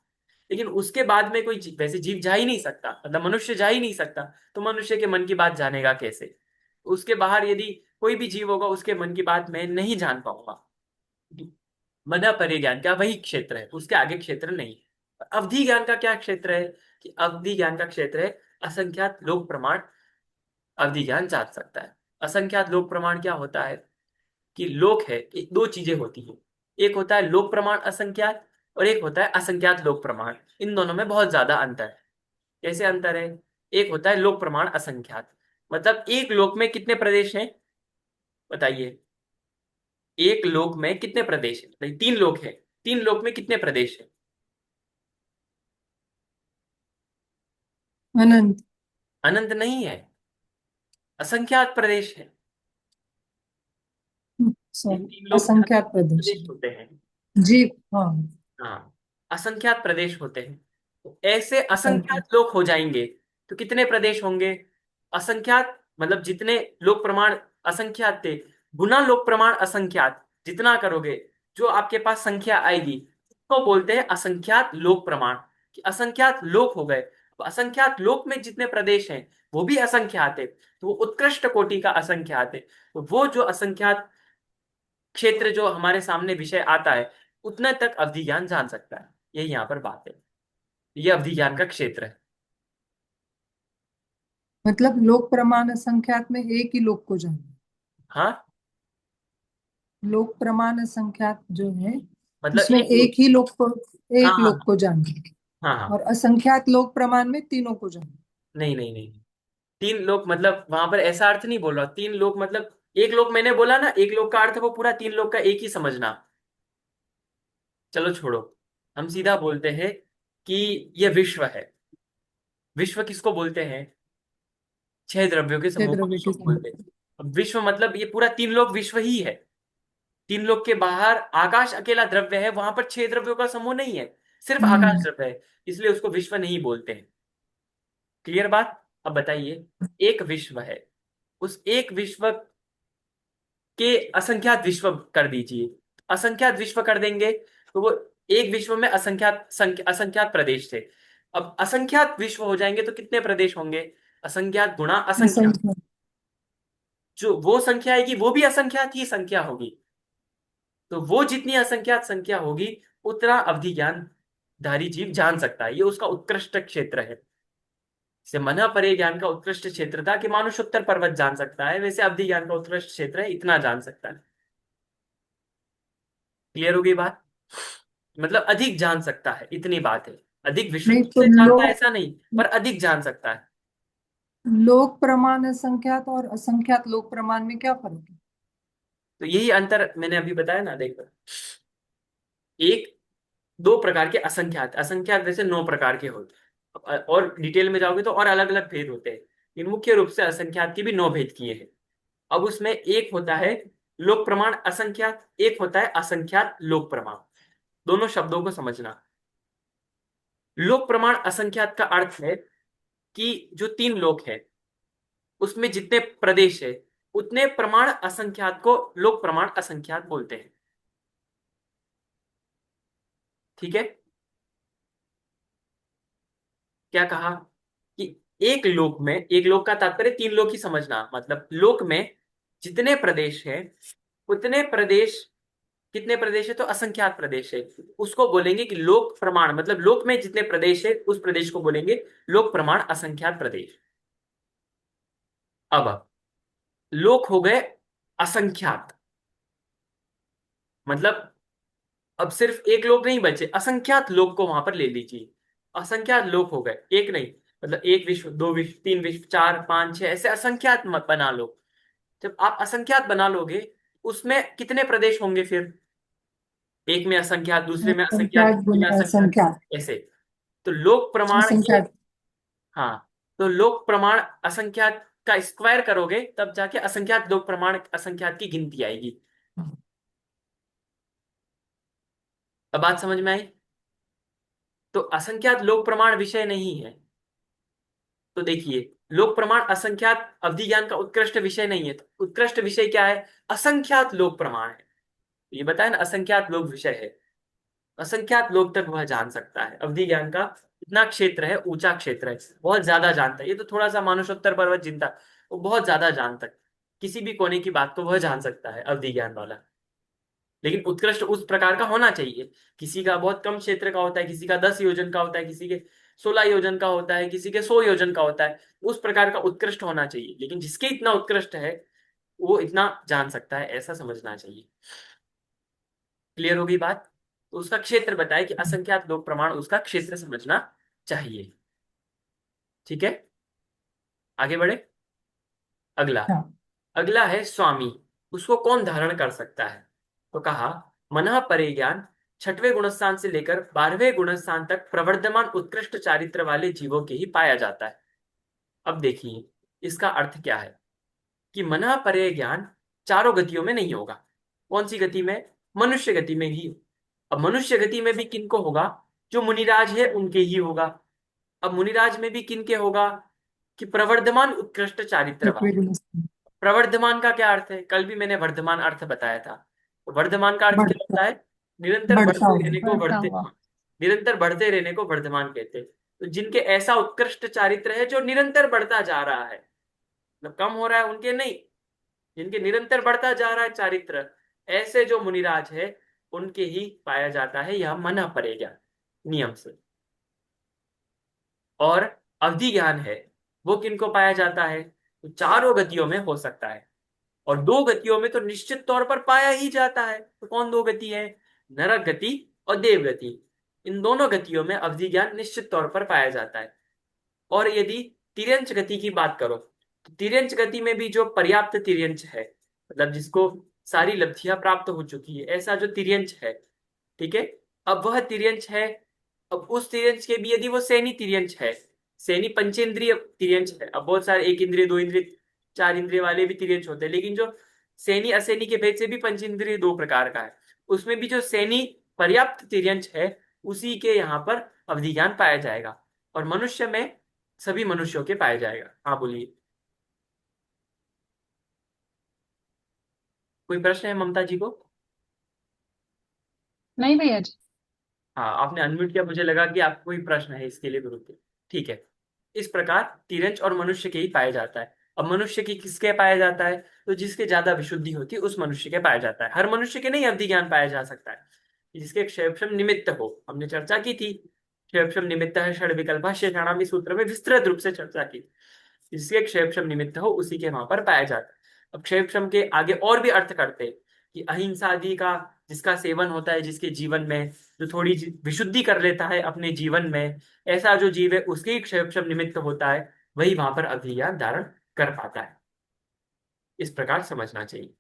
लेकिन उसके बाद में कोई वैसे जीव जा ही नहीं सकता, मतलब मनुष्य जा ही नहीं सकता। तो मनुष्य के मन की बात जानेगा कैसे? उसके बाहर यदि कोई भी जीव होगा उसके मन की बात मैं नहीं जान पाऊंगा। मना परिज्ञान क्या वही क्षेत्र है, उसके आगे क्षेत्र नहीं है। अवधि ज्ञान का क्या क्षेत्र है कि अवधि ज्ञान का क्षेत्र है असंख्यात लोक प्रमाण। अवधि ज्ञान जान सकता है। असंख्यात लोक प्रमाण क्या होता है कि लोक है, दो चीजें होती हैं। एक होता है लोक प्रमाण असंख्यात, और एक होता है असंख्यात लोक प्रमाण। इन दोनों में बहुत ज्यादा अंतर है। कैसे अंतर है? एक होता है लोक प्रमाण असंख्यात, मतलब एक लोक में कितने प्रदेश हैं, बताइए? एक लोक में कितने प्रदेश हैं? नहीं, तीन लोक हैं। तीन लोक में कितने प्रदेश हैं? अनंत। अनंत नहीं है, असंख्यात प्रदेश है। सॉरी। तीन लोक में असंख्यात असंख्यात प्रदेश। प्रदेश होते हैं। जी। हाँ। हाँ, असंख्यात प्रदेश होते हैं। तो ऐसे असंख्यात। असंख्यात लोक हो जाएंगे तो कितने प्रदेश होंगे? असंख्यात मतलब जितने लोक प्रमाण असंख्यात थे गुना लोक प्रमाण असंख्यात, जितना करोगे जो आपके पास संख्या आएगी उसको बोलते हैं असंख्यात लोक प्रमाण। कि असंख्यात लोक हो गए, तो असंख्यात लोक में जितने प्रदेश हैं वो भी असंख्यात है, तो वो उत्कृष्ट कोटि का असंख्यात है। तो वो जो असंख्यात क्षेत्र जो हमारे सामने विषय आता है उतने तक अवधि ज्ञान जान सकता है। यही यहाँ पर बात है, ये अवधि ज्ञान का क्षेत्र है। मतलब लोक प्रमाण असंख्यात में एक ही लोक को जाना। हाँ, लोक प्रमाण असंख्यात जो है मतलब उसमें एक लोक। एक ही लोक को, हाँ एक हाँ लोक को जाना। हाँ हाँ। और असंख्यात लोक प्रमाण में तीनों को जाना। नहीं नहीं नहीं, तीन लोक मतलब वहां पर ऐसा अर्थ नहीं बोल रहा, तीन लोक मतलब एक लोक मैंने बोला ना, एक लोक का अर्थ वो पूरा तीन लोक का एक ही समझना। चलो छोड़ो, हम सीधा बोलते हैं कि ये विश्व है। विश्व किसको बोलते हैं? छह द्रव्यों के छह समूह को द्रव्य विश्व के बोलते समूह। हैं। अब विश्व मतलब ये पूरा तीन लोक विश्व ही है। तीन लोक के बाहर आकाश अकेला द्रव्य है, वहां पर छह द्रव्यों का समूह नहीं है, सिर्फ आकाश हम्म। द्रव्य है, इसलिए उसको विश्व नहीं बोलते हैं। क्लियर बात? अब बताइए, एक विश्व है, उस एक विश्व के असंख्यात विश्व कर दीजिए। असंख्यात विश्व कर देंगे तो वो एक विश्व में असंख्यात प्रदेश थे। अब असंख्यात विश्व हो जाएंगे तो कितने प्रदेश होंगे? असंख्यात गुणा असंख्यात। असंख्यात। जो वो संख्या आएगी वो भी असंख्यात ही संख्या होगी। तो वो जितनी असंख्यात संख्या होगी उतना अवधि ज्ञान धारी जीव जान सकता है, ये उसका उत्कृष्ट क्षेत्र है। से मन परे ज्ञान का उत्कृष्ट क्षेत्र था कि मानुषोत्तर पर्वत जान सकता है, वैसे अवधि ज्ञान का उत्कृष्ट क्षेत्र है इतना जान सकता है। क्लियर हो गई बात? मतलब अधिक जान सकता है, इतनी बात है। अधिक नहीं विशुद्धि तो से जानता है लोक, ऐसा नहीं, पर अधिक जान सकता है। लोक प्रमाण असंख्यात और असंख्यात लोक प्रमाण में क्या फर्क है? तो यही अंतर मैंने अभी बताया ना, देखो। एक, दो प्रकार के असंख्यात, असंख्यात वैसे नौ प्रकार के होते हैं, और डिटेल में जाओगे तो और अलग अलग भेद होते हैं। इन मुख्य रूप से असंख्यात की भी नौ भेद किए हैं। अब उसमें एक होता है लोक प्रमाण असंख्यात, एक होता है असंख्यात लोक प्रमाण। दोनों शब्दों को समझना। लोक प्रमाण असंख्यात का अर्थ है कि जो तीन लोक है उसमें जितने प्रदेश है उतने प्रमाण असंख्यात को लोक प्रमाण असंख्यात बोलते हैं। ठीक है? क्या कहा? कि एक लोक में, एक लोक का तात्पर्य तीन लोक ही समझना, मतलब लोक में जितने प्रदेश है उतने प्रदेश, कितने प्रदेश है तो असंख्यात प्रदेश है, उसको बोलेंगे कि लोक प्रमाण, मतलब लोक में जितने प्रदेश है उस प्रदेश को बोलेंगे लोक प्रमाण असंख्यात प्रदेश। अब लोक हो गए असंख्यात, मतलब अब सिर्फ एक लोक नहीं बचे, असंख्यात लोक को वहां पर ले लीजिए। असंख्यात लोक हो गए, एक नहीं, मतलब एक विश्व, दो विश्व, तीन विश्व, चार पांच छह, ऐसे असंख्यात मत बना लो। जब आप असंख्यात बना लोगे उसमें कितने प्रदेश होंगे फिर? एक में असंख्यात, दूसरे में असंख्यात, असंख्यात तीसरे में गुना असंख्यात, असंख्यात। ऐसे। तो लोक प्रमाण के, असंख्यात। हाँ, तो लोक प्रमाण असंख्यात का स्क्वायर करोगे तब जाके असंख्यात लोक प्रमाण असंख्यात की गिनती आएगी। अब बात समझ में आई? तो असंख्यात लोक प्रमाण विषय नहीं है। तो देखिए, लोक प्रमाण असंख्यात अवधि ज्ञान का उत्कृष्ट विषय नहीं है, तो उत्कृष्ट विषय क्या है? असंख्यात लोक प्रमाण है। ये बताया ना, असंख्यात लोक विषय है। असंख्यात लोग तक वह जान सकता है, अवधि ज्ञान का इतना क्षेत्र है, ऊंचा क्षेत्र है, बहुत ज्यादा जानता है। ये तो थोड़ा सा मानुषोत्तर पर्वत जिनता, वो बहुत ज्यादा जानता है, किसी भी कोने की बात को वह जान सकता है अवधि ज्ञान वाला। लेकिन उत्कृष्ट उस प्रकार का होना चाहिए। किसी का बहुत कम क्षेत्र का होता है, किसी का 10 योजन का होता है, किसी के 16 योजन का होता है, किसी के 100 योजन का होता है। उस प्रकार का उत्कृष्ट होना चाहिए, लेकिन जिसके इतना उत्कृष्ट है वो इतना जान सकता है, ऐसा समझना चाहिए। क्लियर हो गई बात? तो उसका क्षेत्र बताए कि असंख्यात लोक प्रमाण, उसका क्षेत्र समझना चाहिए। ठीक है, आगे बढ़े। अगला, हाँ। अगला है स्वामी। उसको कौन धारण कर सकता है? तो कहा, मनः परे ज्ञान छठवें गुणस्थान से लेकर 12वें गुणस्थान तक प्रवर्धमान उत्कृष्ट चारित्र वाले जीवों के ही पाया जाता है। अब देखिए, इसका अर्थ क्या है कि मनः परे ज्ञान चारों गतियों में नहीं होगा। कौन सी गति में? मनुष्य गति में ही। अब मनुष्य गति में भी किनको होगा? जो मुनिराज है उनके ही होगा। अब मुनिराज में भी किनके होगा? कि प्रवर्धमान उत्कृष्ट चारित्र छठवें वाले। गुणस्थान। प्रवर्धमान का क्या अर्थ है? कल भी मैंने वर्धमान अर्थ बताया था। तो वर्धमान का अर्थ क्या बढ़ता, होता है? निरंतर बढ़ता बढ़ते हुआ। रहने को बढ़ता बढ़ते, हुआ। हाँ, निरंतर बढ़ते रहने को वर्धमान कहते हैं। तो जिनके ऐसा उत्कृष्ट चारित्र है जो निरंतर बढ़ता जा रहा है, मतलब कम हो रहा है उनके नहीं, जिनके निरंतर बढ़ता जा रहा है चारित्र, ऐसे जो मुनिराज है उनके ही पाया जाता है यह मन पड़ेगा नियम से। और अवधि ज्ञान है, वो किनको पाया जाता है? तो चारों गतियों में हो सकता है। और दो गतियों में तो निश्चित तौर पर पाया ही जाता है। तो कौन दो गति है? नरक गति और देव गति। इन दोनों गतियों में अवधि ज्ञान निश्चित तौर पर पाया जाता है। और यदि तिर्यंच गति की बात करो, तो तिर्यंच गति में भी जो पर्याप्त तिर्यंच है, मतलब जिसको सारी लब्धियां प्राप्त हो चुकी है, ऐसा जो तिर्यंच है, ठीक है, अब वह तिर्यंच है। अब उस तिर्यंच के भी यदि वो सेनी तिर्यंच है, सेनी पंचेंद्रिय तिर्यंच है। अब बहुत सारे एक इंद्रिय, दो इंद्रिय, चार इंद्रिय वाले भी तिर्यंच होते हैं, लेकिन जो सेनी असेनी के भेद से भी पंचेंद्रिय दो प्रकार का है, उसमें भी जो सेनी पर्याप्त तिर्यंच है, उसी के यहाँ पर अवधि ज्ञान पाया जाएगा। और मनुष्य में सभी मनुष्यों के पाया जाएगा। हाँ बोलिए, कोई प्रश्न है ममता जी को? नहीं भैया जी। हाँ, आपने अनम्यूट किया, मुझे लगा कि आपको कोई प्रश्न है, इसके लिए विरुद्ध। ठीक है। इस प्रकार तिरंज और मनुष्य के ही पाया जाता है। अब मनुष्य की किसके पाया जाता है? तो जिसके ज्यादा विशुद्धि होती है उस मनुष्य के पाया जाता है। हर मनुष्य के नहीं अवधि ज्ञान पाया जा सकता है। जिसके क्षेपशम निमित्त हो, हमने चर्चा की थी। क्षेपशम निमित्त है षड विकल्प शेषाणाम, इस सूत्र में विस्तृत रूप से चर्चा की। जिसके क्षेपशम निमित्त हो उसी के वहां पर पाया जाता है। अब क्षेपशम के आगे और भी अर्थ करते हैं कि अहिंसा आदि का जिसका सेवन होता है, जिसके जीवन में जो थोड़ी विशुद्धि कर लेता है अपने जीवन में, ऐसा जो जीव है उसके ही क्षेपशम निमित्त होता है, वही वहां पर अभिज्ञान धारण कर पाता है। इस प्रकार समझना चाहिए।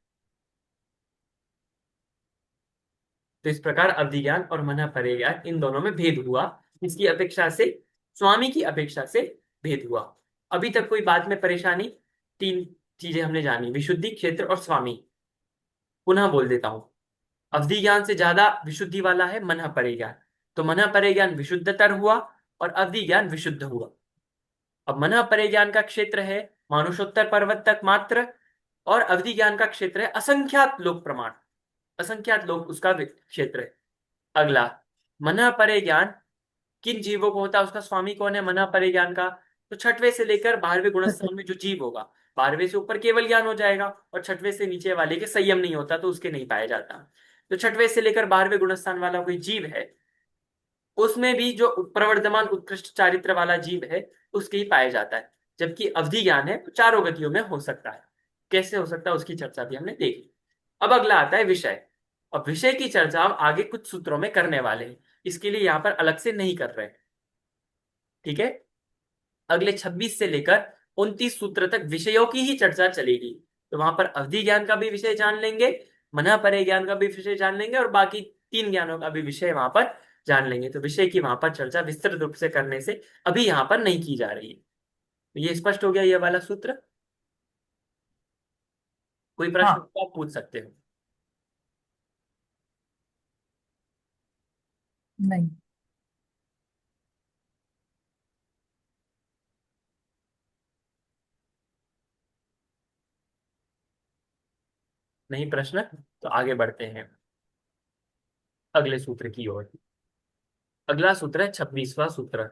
तो इस प्रकार अवधि ज्ञान और मन परे ज्ञान, इन दोनों में भेद हुआ। इसकी अपेक्षा से, स्वामी की अपेक्षा से भेद हुआ। अभी तक कोई बात में परेशानी? तीन चीजें हमने जानी, विशुद्धि, क्षेत्र और स्वामी। पुनः बोल देता हूं। अवधि ज्ञान से ज्यादा विशुद्धि वाला है मन परे ज्ञान। तो मन परे ज्ञान विशुद्धतर हुआ और अवधि ज्ञान विशुद्ध हुआ। अब मन परे ज्ञान का क्षेत्र है मानुषोत्तर पर्वत तक मात्र, और अवधि ज्ञान का क्षेत्र है असंख्यात लोक प्रमाण। असंख्यात लोक उसका क्षेत्र है। अगला, मन परे ज्ञान किन जीवों को होता है? उसका स्वामी कौन है मना परे ज्ञान का? तो छठवें से लेकर 12वें गुणस्थान में जो जीव होगा, 12वें से ऊपर केवल ज्ञान हो जाएगा, और छठवें से नीचे वाले के संयम नहीं होता तो उसके नहीं पाया जाता। तो छठवें से लेकर 12वें गुणस्थान वाला कोई जीव है, उसमें भी जो प्रवर्धमान उत्कृष्ट चारित्र वाला जीव है उसके ही पाया जाता है। जबकि अवधि ज्ञान है तो चारों गतियों में हो सकता है। कैसे हो सकता है उसकी चर्चा भी हमने देखी। अब अगला आता है विषय। और विषय की चर्चा हम आगे कुछ सूत्रों में करने वाले हैं, इसके लिए यहाँ पर अलग से नहीं कर रहे। ठीक है। अगले 26 से लेकर 29 सूत्र तक विषयों की ही चर्चा चलेगी। तो वहां पर अवधि ज्ञान का भी विषय जान लेंगे, मना परे ज्ञान का भी विषय जान लेंगे, और बाकी तीन ज्ञानों का भी विषय वहां पर जान लेंगे। तो विषय की वहां पर चर्चा विस्तृत रूप से करने से अभी यहाँ पर नहीं की जा रही है। तो ये स्पष्ट हो गया ये वाला सूत्र। कोई प्रश्न हो हाँ। तो आप पूछ सकते हो। नहीं। नहीं प्रश्न? तो आगे बढ़ते हैं अगले सूत्र की ओर। अगला सूत्र है 26वां सूत्र।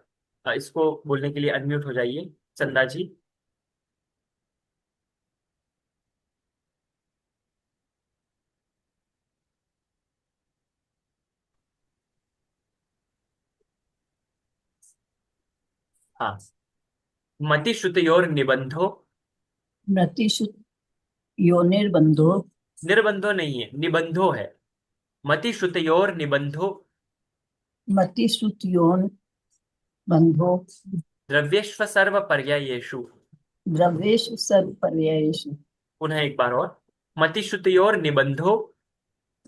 इसको बोलने के लिए अनम्यूट हो जाइए चंदा जी। हाँ। मतिश्रुतयोर निबंधो। मृत्युषु योनिर्बंधो। निर्बंधो नहीं है, निबंधो है। मतिश्रुतयोर निबंधो मतिश्रुतयोन बंधो। द्रव्येष्व सर्व पर्यायेषु। द्रव्येषु सर्वपर्यायेषु। पुनः एक बार और। मतिश्रुतयोर निबंधो।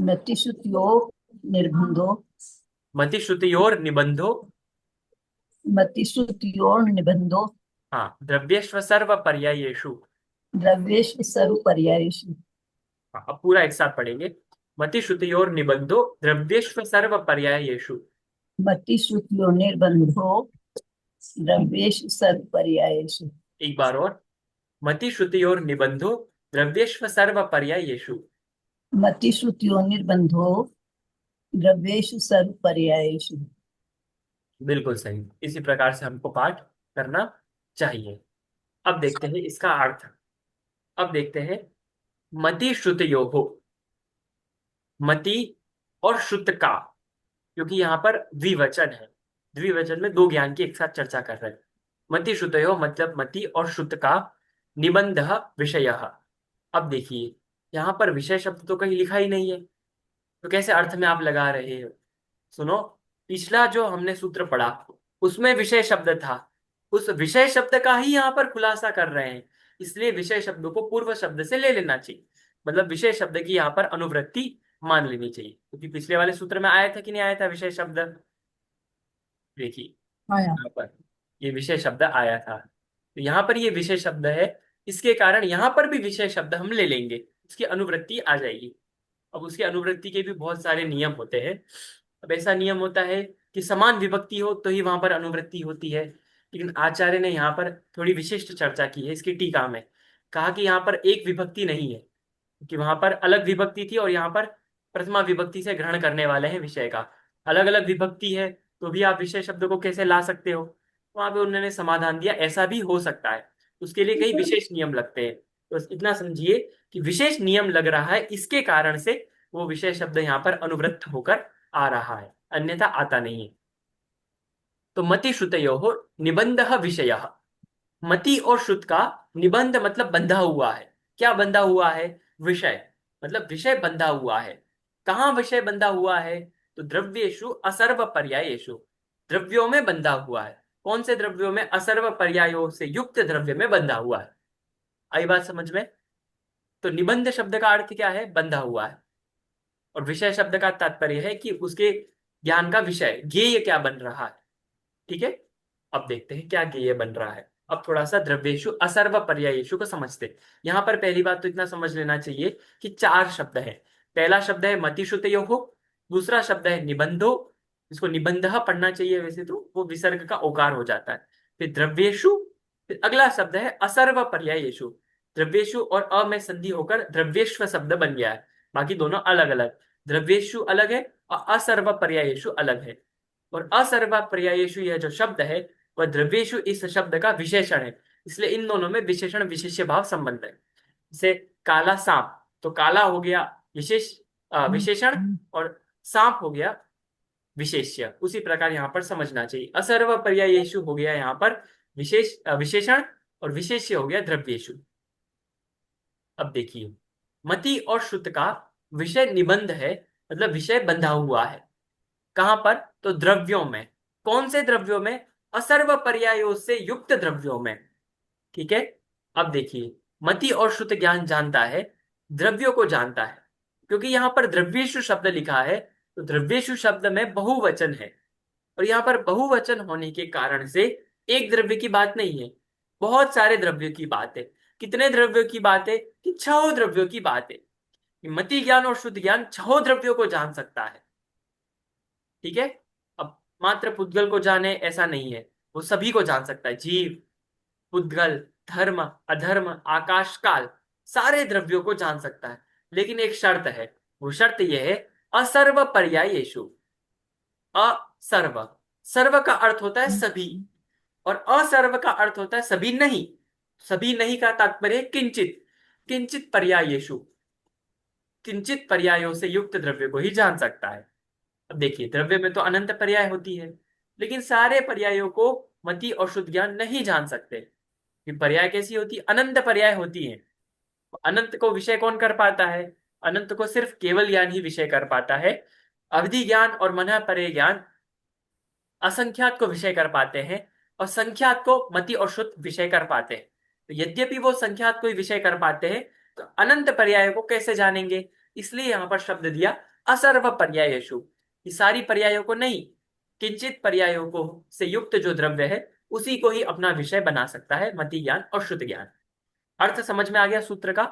मतिश्रुतयो निर्बंधो। मतिश्रुतयोर निबंधो। मतिश्रुतयोर निबंधो। हाँ, द्रव्येष्व सर्व पर्यायेषु। द्रव्येषु सर्वपर्यायेषु। हाँ, अब पूरा एक साथ पढ़ेंगे। मतिश्रुतयोर निबंधो द्रव्येष्व सर्व पर्यायेषु। मतिश्रुतयो निर्बंधो। द्रव्येषु सर्वपर्यायेषु। एक बार और। मतिश्रुतयोर निबंधो द्रव्येष्व सर्व पर्यायेषु। मतिश्रुतयो निर्बंधो। द्रव्येषु सर्वपर्यायेषु। बिल्कुल सही, इसी प्रकार से हमको पाठ करना चाहिए। अब देखते हैं इसका अर्थ। अब देखते हैं मति श्रुत हो। मति और श्रुत का, क्योंकि यहाँ पर द्विवचन है, द्विवचन में दो ज्ञान की एक साथ चर्चा कर रहे हैं। मति श्रुतयो मतलब मति और श्रुत का निबंध विषय। अब देखिए यहाँ पर विषय शब्द तो कहीं लिखा ही नहीं है, तो कैसे अर्थ में आप लगा रहे हो? सुनो, पिछला जो हमने सूत्र पढ़ा उसमें विषय शब्द था, उस विषय शब्द का ही यहाँ पर खुलासा कर रहे हैं, इसलिए विषय शब्द को पूर्व शब्द से ले लेना चाहिए, मतलब विषय शब्द की यहाँ पर अनुवृत्ति मान लेनी चाहिए, क्योंकि पिछले वाले सूत्र में आया था कि नहीं आया था विषय शब्द? देखिए आया। यहाँ पर ये विषय शब्द आया था, तो यहाँ पर ये विषय शब्द है, इसके कारण यहाँ पर भी विषय शब्द हम ले लेंगे, उसकी अनुवृत्ति आ जाएगी। अब उसकी अनुवृत्ति के भी बहुत सारे नियम होते हैं। अब ऐसा नियम होता है कि समान विभक्ति हो तो ही वहां पर अनुवृत्ति होती है, लेकिन आचार्य ने यहाँ पर थोड़ी विशिष्ट चर्चा की है इसकी टीका में, कहा कि यहाँ पर एक विभक्ति नहीं है, क्योंकि वहां पर अलग विभक्ति थी और यहाँ पर प्रथमा विभक्ति से ग्रहण करने वाले हैं विषय का, अलग अलग विभक्ति है तो भी आप विषय शब्द को कैसे ला सकते हो? वहां पे उन्होंने समाधान दिया ऐसा भी हो सकता है, उसके लिए कई विशेष नियम लगते हैं। तो बस इतना समझिए कि विशेष नियम लग रहा है, इसके कारण से वो विषय शब्द यहाँ पर अनुवृत्त होकर आ रहा है, अन्यथा आता नहीं है। तो मति श्रुतयो निबंध विषय, मति और श्रुत का निबंध मतलब बंधा हुआ है। क्या बंधा हुआ है? विषय, मतलब विषय बंधा हुआ है। कहाँ विषय बंधा हुआ है? तो द्रव्येषु असर्व पर्यायेषु, द्रव्यों में बंधा हुआ है। कौन से द्रव्यों में? असर्व पर्यायों से युक्त द्रव्य में बंधा हुआ है। आई बात समझ में? तो निबंध शब्द का अर्थ क्या है? बंधा हुआ है। और विषय शब्द का तात्पर्य है कि उसके ज्ञान का विषय ज्ञेय क्या बन रहा है। ठीक है, अब देखते हैं क्या ज्ञेय बन रहा है। अब थोड़ा सा द्रव्येषु असर्व पर्यायेषु को समझते हैं। यहां पर पहली बात तो इतना समझ लेना चाहिए कि चार शब्द है। पहला शब्द है मतिश्रुतयोः, दूसरा शब्द है निबंधो, इसको निबंध पढ़ना चाहिए वैसे तो, वो विसर्ग का ओकार हो जाता है। फिर द्रव्येषु, फिर अगला शब्द है असर्व पर्यायेषु, द्रव्येषु और अ में संधि होकर द्रव्येष्व शब्द बन गया है। बाकी दोनों अलग अलग, द्रव्येषु अलग है और असर्व पर्यायेषु अलग है। और असर्व पर्यायेषु यह जो शब्द है वह द्रव्येषु इस शब्द का विशेषण है, इसलिए इन दोनों में विशेषण विशेष्य भाव संबंध है। जैसे काला सांप, तो काला हो गया विशेषण और सांप हो गया विशेष्य, उसी प्रकार यहाँ पर समझना चाहिए। असर्व पर्यायेषु हो गया यहाँ पर विशेषण और विशेष्य हो गया द्रव्येषु। अब देखिए मति और श्रुत का विषय निबंध है, मतलब विषय बंधा हुआ है। कहां पर? तो द्रव्यों में। कौन से द्रव्यों में? असर्व पर्यायों से युक्त द्रव्यों में। ठीक है, अब देखिए मति और श्रुत ज्ञान जानता है, द्रव्यों को जानता है, क्योंकि यहां पर द्रव्येषु शब्द लिखा है, तो द्रव्येषु शब्द में बहुवचन है, और यहाँ पर बहुवचन होने के कारण से एक द्रव्य की बात नहीं है, बहुत सारे द्रव्यों की बात है। कितने द्रव्यों की बात है? कि 6 द्रव्यों की बात है। मति ज्ञान और शुद्ध ज्ञान 6 द्रव्यों को जान सकता है। ठीक है, अब मात्र पुद्गल को जाने ऐसा नहीं है, वो सभी को जान सकता है, जीव, पुद्गल, धर्म, अधर्म, आकाश, काल, सारे द्रव्यों को जान सकता है। लेकिन एक शर्त है, वो शर्त यह है असर्व पर्यायेषु। असर्व, सर्व का अर्थ होता है सभी, और असर्व का अर्थ होता है सभी नहीं। सभी नहीं का तात्पर्य है किंचित, किंचित पर्यायेषु, किंचित पर्यायों से युक्त द्रव्य को ही जान सकता है। अब देखिए द्रव्य में तो अनंत पर्याय होती है, लेकिन सारे पर्यायों को मति और शुद्ध ज्ञान नहीं जान सकते। कि पर्याय कैसी होती है? अनंत पर्याय होती है। अनंत को विषय कौन कर पाता है? अनंत को सिर्फ केवल ज्ञान ही विषय कर पाता है। अवधि ज्ञान और मन परे ज्ञान असंख्यात को विषय कर पाते हैं, और संख्यात को मति और शुद्ध विषय कर पाते हैं। तो यद्यपि वो संख्यात को ही विषय कर पाते हैं, तो अनंत पर्याय को कैसे जानेंगे? इसलिए यहाँ पर शब्द दिया असर्व पर्यायेषु, कि सारी पर्यायों को नहीं, किंचित पर्यायों को से युक्त जो द्रव्य है उसी को ही अपना विषय बना सकता है मति ज्ञान और श्रुत ज्ञान। अर्थ समझ में आ गया सूत्र का?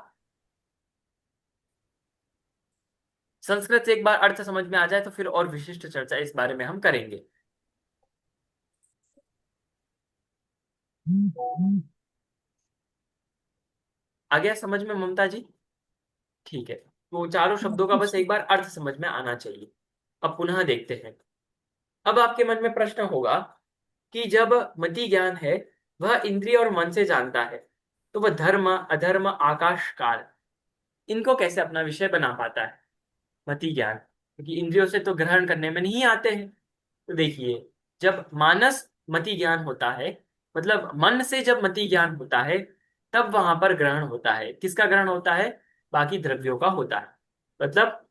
संस्कृत से एक बार अर्थ समझ में आ जाए तो फिर और विशिष्ट चर्चा इस बारे में हम करेंगे। आ गया समझ में ममता जी? ठीक है, तो चारों शब्दों का बस एक बार अर्थ समझ में आना चाहिए। अब पुनः देखते हैं। अब आपके मन में प्रश्न होगा कि जब मति ज्ञान है वह इंद्रिय और मन से जानता है, तो वह धर्म, अधर्म, आकाश, काल, इनको कैसे अपना विषय बना पाता है मति ज्ञान? क्योंकि इंद्रियों से तो ग्रहण करने में नहीं आते हैं। तो देखिए जब मानस मति ज्ञान होता है, मतलब मन से जब मति ज्ञान होता है तब वहां पर ग्रहण होता है। किसका ग्रहण होता है? बाकी द्रव्यों का होता है। मतलब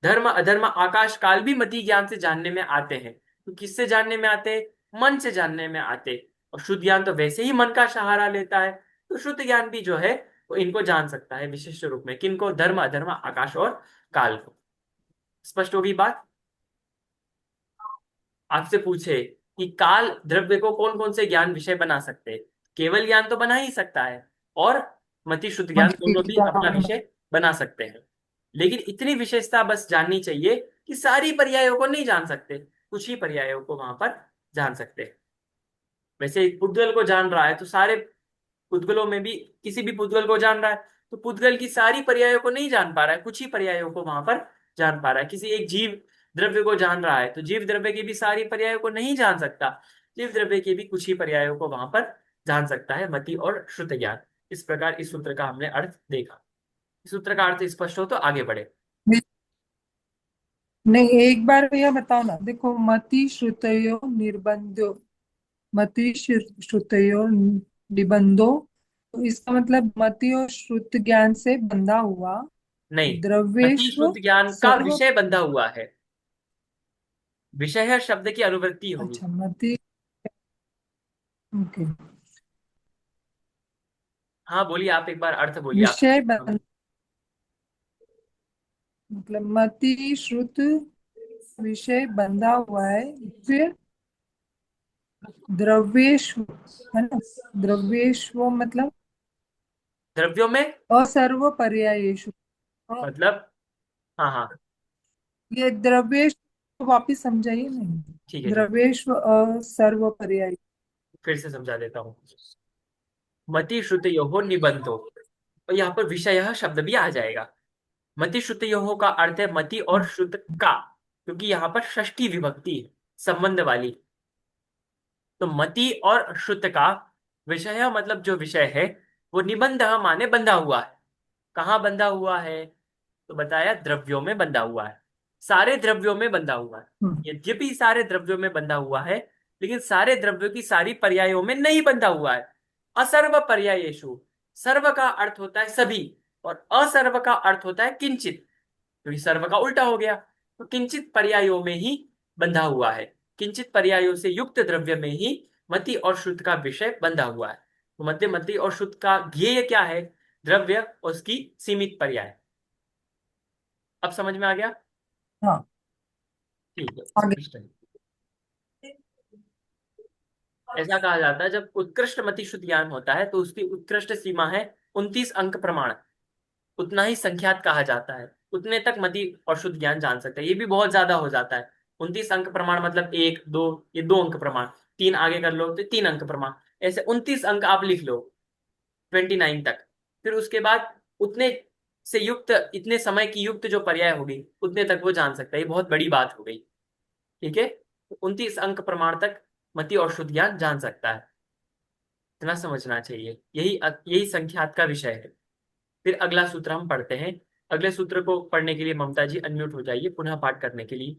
धर्म अधर्म आकाश काल भी मति ज्ञान से जानने में आते हैं। तो किससे जानने में आते हैं? मन से जानने में आते हैं। और शुद्ध ज्ञान तो वैसे ही मन का सहारा लेता है। तो शुद्ध ज्ञान भी जो है वो इनको जान सकता है विशिष्ट रूप में। किनको? धर्म अधर्म आकाश और काल को। स्पष्ट होगी बात? आपसे पूछे कि काल द्रव्य को कौन कौन से ज्ञान विषय बना सकते हैं? केवल ज्ञान तो बना ही सकता है, और मति शुद्ध ज्ञान मति दोनों भी अपना ज्ञान। विषय बना सकते हैं। लेकिन इतनी विशेषता बस जाननी चाहिए कि सारी पर्यायों को नहीं जान सकते, कुछ ही पर्यायों को वहां पर जान सकते हैं। वैसे एक पुद्गल को जान रहा है तो सारे पुद्गलों में भी किसी भी पुद्गल को जान रहा है, तो पुद्गल की सारी पर्यायों को नहीं जान पा रहा है, कुछ ही पर्यायों को वहां पर जान पा रहा है। किसी एक जीव द्रव्य को जान रहा है तो जीव द्रव्य की भी सारी पर्यायों को नहीं जान सकता, जीव द्रव्य के भी कुछ ही पर्यायों को वहां पर जान सकता है मति और श्रुत ज्ञान। इस प्रकार इस सूत्र का हमने अर्थ देखा। इस सूत्र का अर्थ स्पष्ट हो तो आगे बढ़े। नहीं, एक बार भैया बताओ ना। देखो, मति श्रुतयो निर्बंधो, मति श्रुतयो निबंधो, तो इसका मतलब मति और श्रुत ज्ञान से बंधा हुआ नहीं, मति द्रव्येश्व श्रुत ज्ञान का सर्व। विषय बंधा हुआ है। विषय है शब्द की अनुवृत्ति होगी। अच्छा, मति। ओके। हाँ बोलिए, आप एक बार अर्थ बोलिए आप। विषय बंध, मतलब मति श्रुत विषय बंधा हुआ है, फिर द्रव्येश्व, है ना? द्रव्येश्व मतलब द्रव्यों में असर्व पर्यायेषु। हाँ, मतलब, हाँ हाँ ये द्रव्येश वापिस समझाइए नहीं। ठीक है ठीक। द्रव्येश्व असर्व पर्याय। फिर से समझा देता हूँ। मति श्रुतयोः निबंधो, और यहाँ पर विषय शब्द भी आ जाएगा। मति श्रुतयोः का अर्थ है मति और श्रुत का, क्योंकि यहाँ पर षष्ठी विभक्ति है संबंध वाली। तो मति और श्रुत का विषय मतलब जो विषय है वो निबंध माने बंधा हुआ है। कहाँ बंधा हुआ है? तो बताया द्रव्यों में बंधा हुआ है, सारे द्रव्यों में बंधा हुआ है। यद्यपि सारे द्रव्यों में बंधा हुआ है, लेकिन सारे द्रव्यों की सारी पर्यायों में नहीं बंधा हुआ है। असर्व पर्यायेषु, सर्व का अर्थ होता है सभी, और असर्व का अर्थ होता है किंचित, क्योंकि सर्व का उल्टा हो गया। तो किंचित पर्यायों में ही बंधा हुआ है, किंचित पर्यायों से युक्त द्रव्य में ही मति और श्रुत का विषय बंधा हुआ है। तो मध्य मति और श्रुत का ध्येय क्या है? द्रव्य और उसकी सीमित पर्याय। अब समझ में आ गया? हाँ, ठीक है, आगे। स्पष्ट है। ऐसा कहा जाता है जब उत्कृष्ट मति शुद्ध ज्ञान होता है तो उसकी उत्कृष्ट सीमा है 29 अंक प्रमाण। उतना ही संख्यात कहा जाता है, उतने तक मति और शुद्ध ज्ञान जान सकते हैं। ये भी बहुत ज्यादा हो जाता है। 29 अंक प्रमाण मतलब एक दो, ये 2 अंक प्रमाण, 3 आगे कर लो तो 3 अंक प्रमाण, ऐसे 29 अंक आप लिख लो 29 तक। फिर उसके बाद उतने से युक्त, इतने समय की युक्त जो पर्याय होगी उतने तक वो जान सकता है। ये बहुत बड़ी बात हो गई। ठीक है, 29 अंक प्रमाण तक मति और शुद्ध ज्ञान जान सकता है, इतना समझना चाहिए। यही यही संख्यात का विषय है। फिर अगला सूत्र हम पढ़ते हैं। अगले सूत्र को पढ़ने के लिए ममता जी अनम्यूट हो जाइए पुनः पाठ करने के लिए।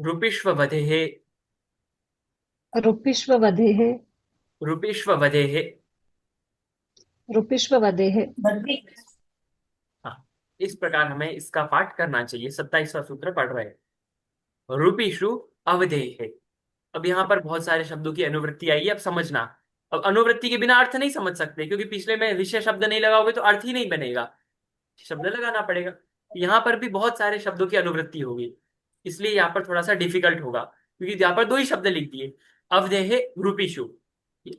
रूपिष्व वधे, रुपिष्व वधेः, रूपिष्व वधे। रुपिष्व वधेः। बद्री हाँ, इस प्रकार हमें इसका पाठ करना चाहिए। 27वां सूत्र पढ़ रहे हैं। रूपिषु अवधे है। अब यहाँ पर बहुत सारे शब्दों की अनुवृत्ति आई है, अब समझना। अब अनुवृत्ति के बिना अर्थ नहीं समझ सकते, क्योंकि पिछले में विषय शब्द नहीं लगाओगे तो अर्थ ही नहीं बनेगा, शब्द लगाना पड़ेगा। यहाँ पर भी बहुत सारे शब्दों की अनुवृत्ति होगी, इसलिए यहाँ पर थोड़ा सा डिफिकल्ट होगा, क्योंकि यहाँ पर 2 ही शब्द लिख दिए। अवधेहे रूपिषु,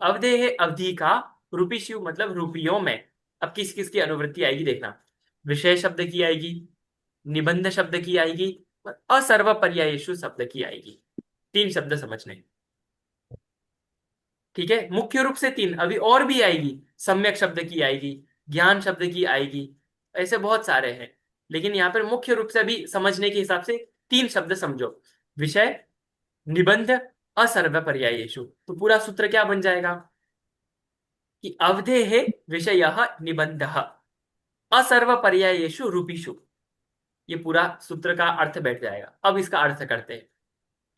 अवधेहे अवधि का, रूपिषु मतलब रूपियों में। अब किस किस की अनुवृत्ति आएगी देखना। विषय शब्द की आएगी, निबंध शब्द की आएगी, और असर्व पर्यायेषु शब्द की आएगी। 3 शब्द समझने। ठीक है, मुख्य रूप से 3, अभी और भी आएगी। सम्यक शब्द की आएगी, ज्ञान शब्द की आएगी, ऐसे बहुत सारे हैं। लेकिन यहाँ पर मुख्य रूप से अभी समझने के हिसाब से 3 शब्द समझो। विषय, निबंध, असर्व पर्यायेषु। तो पूरा सूत्र क्या बन जाएगा कि अवधे है विषय निबंध असर्व पर्यायेषु रूपिषु। ये पूरा सूत्र का अर्थ बैठ जाएगा। अब इसका अर्थ करते हैं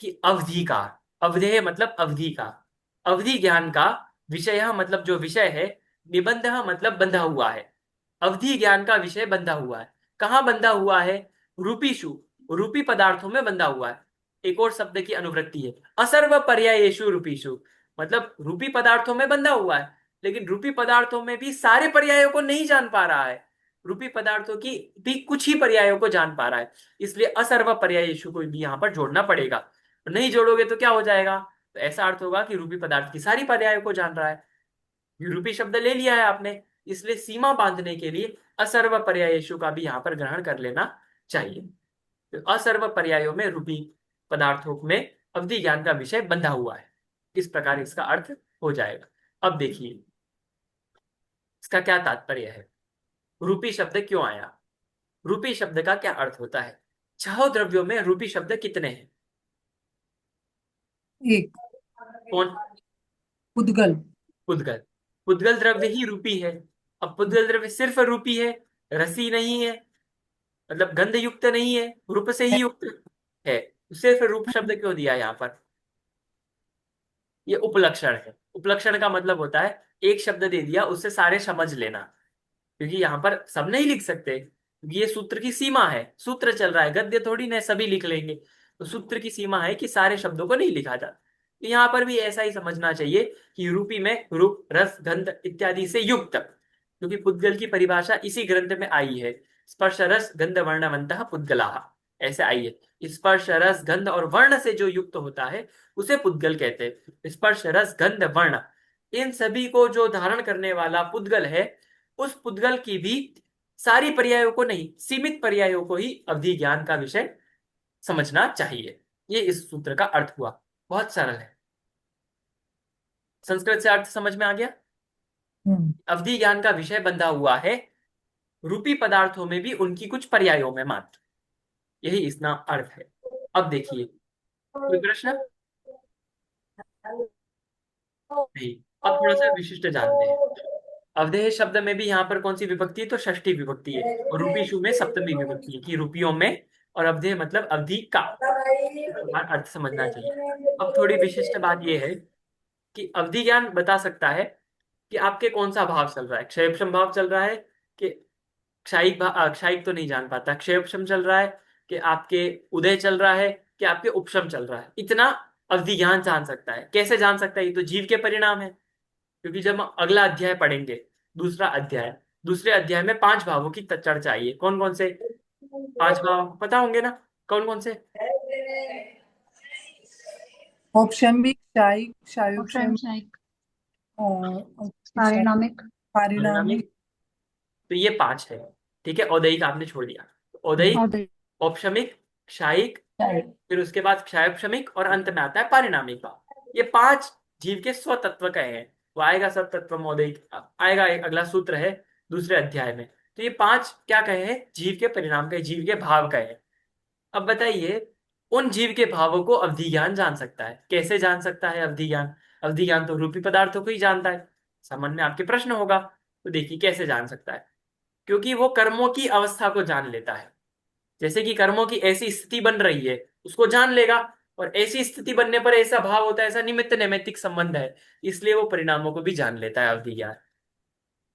कि अवधि का, अवधेय मतलब अवधि का, अवधि ज्ञान का, विषय मतलब जो विषय है, निबंध मतलब बंधा हुआ है। अवधि ज्ञान का विषय बंधा हुआ है। कहाँ बंधा हुआ है? रूपीषु, रूपी पदार्थों में बंधा हुआ है। एक और शब्द की अनुवृत्ति है, असर्व पर्यायेषु रूपीषु, मतलब रूपी पदार्थों में बंधा हुआ है, लेकिन रूपी पदार्थों में भी सारे पर्यायों को नहीं जान पा रहा है, रूपी पदार्थों की भी कुछ ही पर्यायों को जान पा रहा है। इसलिए असर्व पर्यायेषु को भी यहां पर जोड़ना पड़ेगा। नहीं जोड़ोगे तो क्या हो जाएगा? तो ऐसा अर्थ होगा कि रूपी पदार्थ की सारी पर्यायों को जान रहा है। यूरोपी शब्द ले लिया है आपने, इसलिए सीमा बांधने के लिए असर्व पर्यायेषु का भी यहां पर ग्रहण कर लेना चाहिए। तो असर्व पर्यायों में रूपी पदार्थों में अवधि ज्ञान का विषय बंधा हुआ है, इस प्रकार इसका अर्थ हो जाएगा। अब देखिए इसका क्या तात्पर्य है, रूपी शब्द क्यों आया, रूपी शब्द का क्या अर्थ होता है। छह द्रव्यों में रूपी शब्द कितने हैं? एक। कौन? उद्गल। पुद्गल, पुद्गल द्रव्य ही रूपी है। अब पुद्गल द्रव्य सिर्फ रूपी है, रसी नहीं है, मतलब गंध युक्त नहीं है, रूप से ही युक्त है। सिर्फ रूप शब्द क्यों दिया यहाँ पर? ये उपलक्षण है। उपलक्षण का मतलब होता है एक शब्द दे दिया उससे सारे समझ लेना, क्योंकि यहाँ पर सब नहीं लिख सकते, क्योंकि ये सूत्र की सीमा है, सूत्र चल रहा है, गद्य थोड़ी ना सभी लिख लेंगे। तो सूत्र की सीमा है कि सारे शब्दों को नहीं लिखा जाता। तो यहाँ पर भी ऐसा ही समझना चाहिए कि रूपी में रूप रस गंध इत्यादि से युक्त, क्योंकि पुद्गल की परिभाषा इसी ग्रंथ में आई है, स्पर्श रस गंध वर्णवंतः पुद्गलाः, ऐसे आई है। स्पर्श रस गंध और वर्ण से जो युक्त होता है उसे पुद्गल कहते हैं। स्पर्श रस गंध वर्ण इन सभी को जो धारण करने वाला पुद्गल है, उस पुद्गल की भी सारी पर्यायों को नहीं, सीमित पर्यायों को ही अवधि ज्ञान का विषय समझना चाहिए। ये इस सूत्र का अर्थ हुआ, बहुत सरल है। संस्कृत से अर्थ समझ में आ गया। हम्म। अवधि ज्ञान का विषय बंधा हुआ है रूपी पदार्थों में भी उनकी कुछ पर्यायों में मात्र, यही इसका अर्थ है। अब देखिए कोई प्रश्न? नहीं। अब थोड़ा सा विशिष्ट जानते हैं। अवधेय शब्द में भी यहाँ पर कौन सी विभक्ति है? तो षष्ठी विभक्ति है, और रूपीशु में सप्तमी विभक्ति है कि रूपियों में, और अवधेय मतलब अवधि का, इस प्रकार अर्थ समझना चाहिए। अब थोड़ी विशिष्ट बात यह है कि अवधि ज्ञान बता सकता है कि आपके कौन सा भाव चल रहा है, क्षयपशम भाव चल रहा है कि क्षायिक तो नहीं जान पाता, क्षयपशम चल रहा है कि आपके उदय चल रहा है कि आपके उपशम चल रहा है, इतना अवधि ज्ञान जान सकता है। कैसे जान सकता है? ये तो जीव के परिणाम है, क्योंकि जब हम अगला अध्याय पढ़ेंगे, दूसरा अध्याय, दूसरे अध्याय में पांच भावों की चर्चा आई है। कौन कौन से पांच भाव पता होंगे ना? कौन कौन से? औपशमिक, शायिक, ऑप्शन शायोपशमिक शायद और पारिणामिक। पारिणामिक। परिणामिक। तो ये पांच है। ठीक है, औदयिक आपने छोड़ दिया। तो औदयिक, और औपशमिक, क्षायिक, शायद फिर उसके बाद क्षायपशमिक, और अंत में आता है पारिणामिक भाव। ये पांच जीव के स्वतत्व कहे हैं। वो आएगा सब तत्व मौलिक आएगा, एक अगला सूत्र है दूसरे अध्याय में। तो ये पांच क्या कहे हैं? जीव के परिणाम कहे, जीव के भाव कहे हैं। अब बताइए उन जीव के भावों को अवधि ज्ञान जान सकता है, कैसे जान सकता है अवधि ज्ञान? अवधि ज्ञान तो रूपी पदार्थों को ही जानता है। समझ में आपके प्रश्न होगा, तो देखिए कैसे जान सकता है। क्योंकि वो कर्मों की अवस्था को जान लेता है, जैसे कि कर्मों की ऐसी स्थिति बन रही है उसको जान लेगा, और ऐसी स्थिति बनने पर ऐसा भाव होता है, ऐसा निमित्त नैमित्तिक संबंध है, इसलिए वो परिणामों को भी जान लेता है अवधि ज्ञान।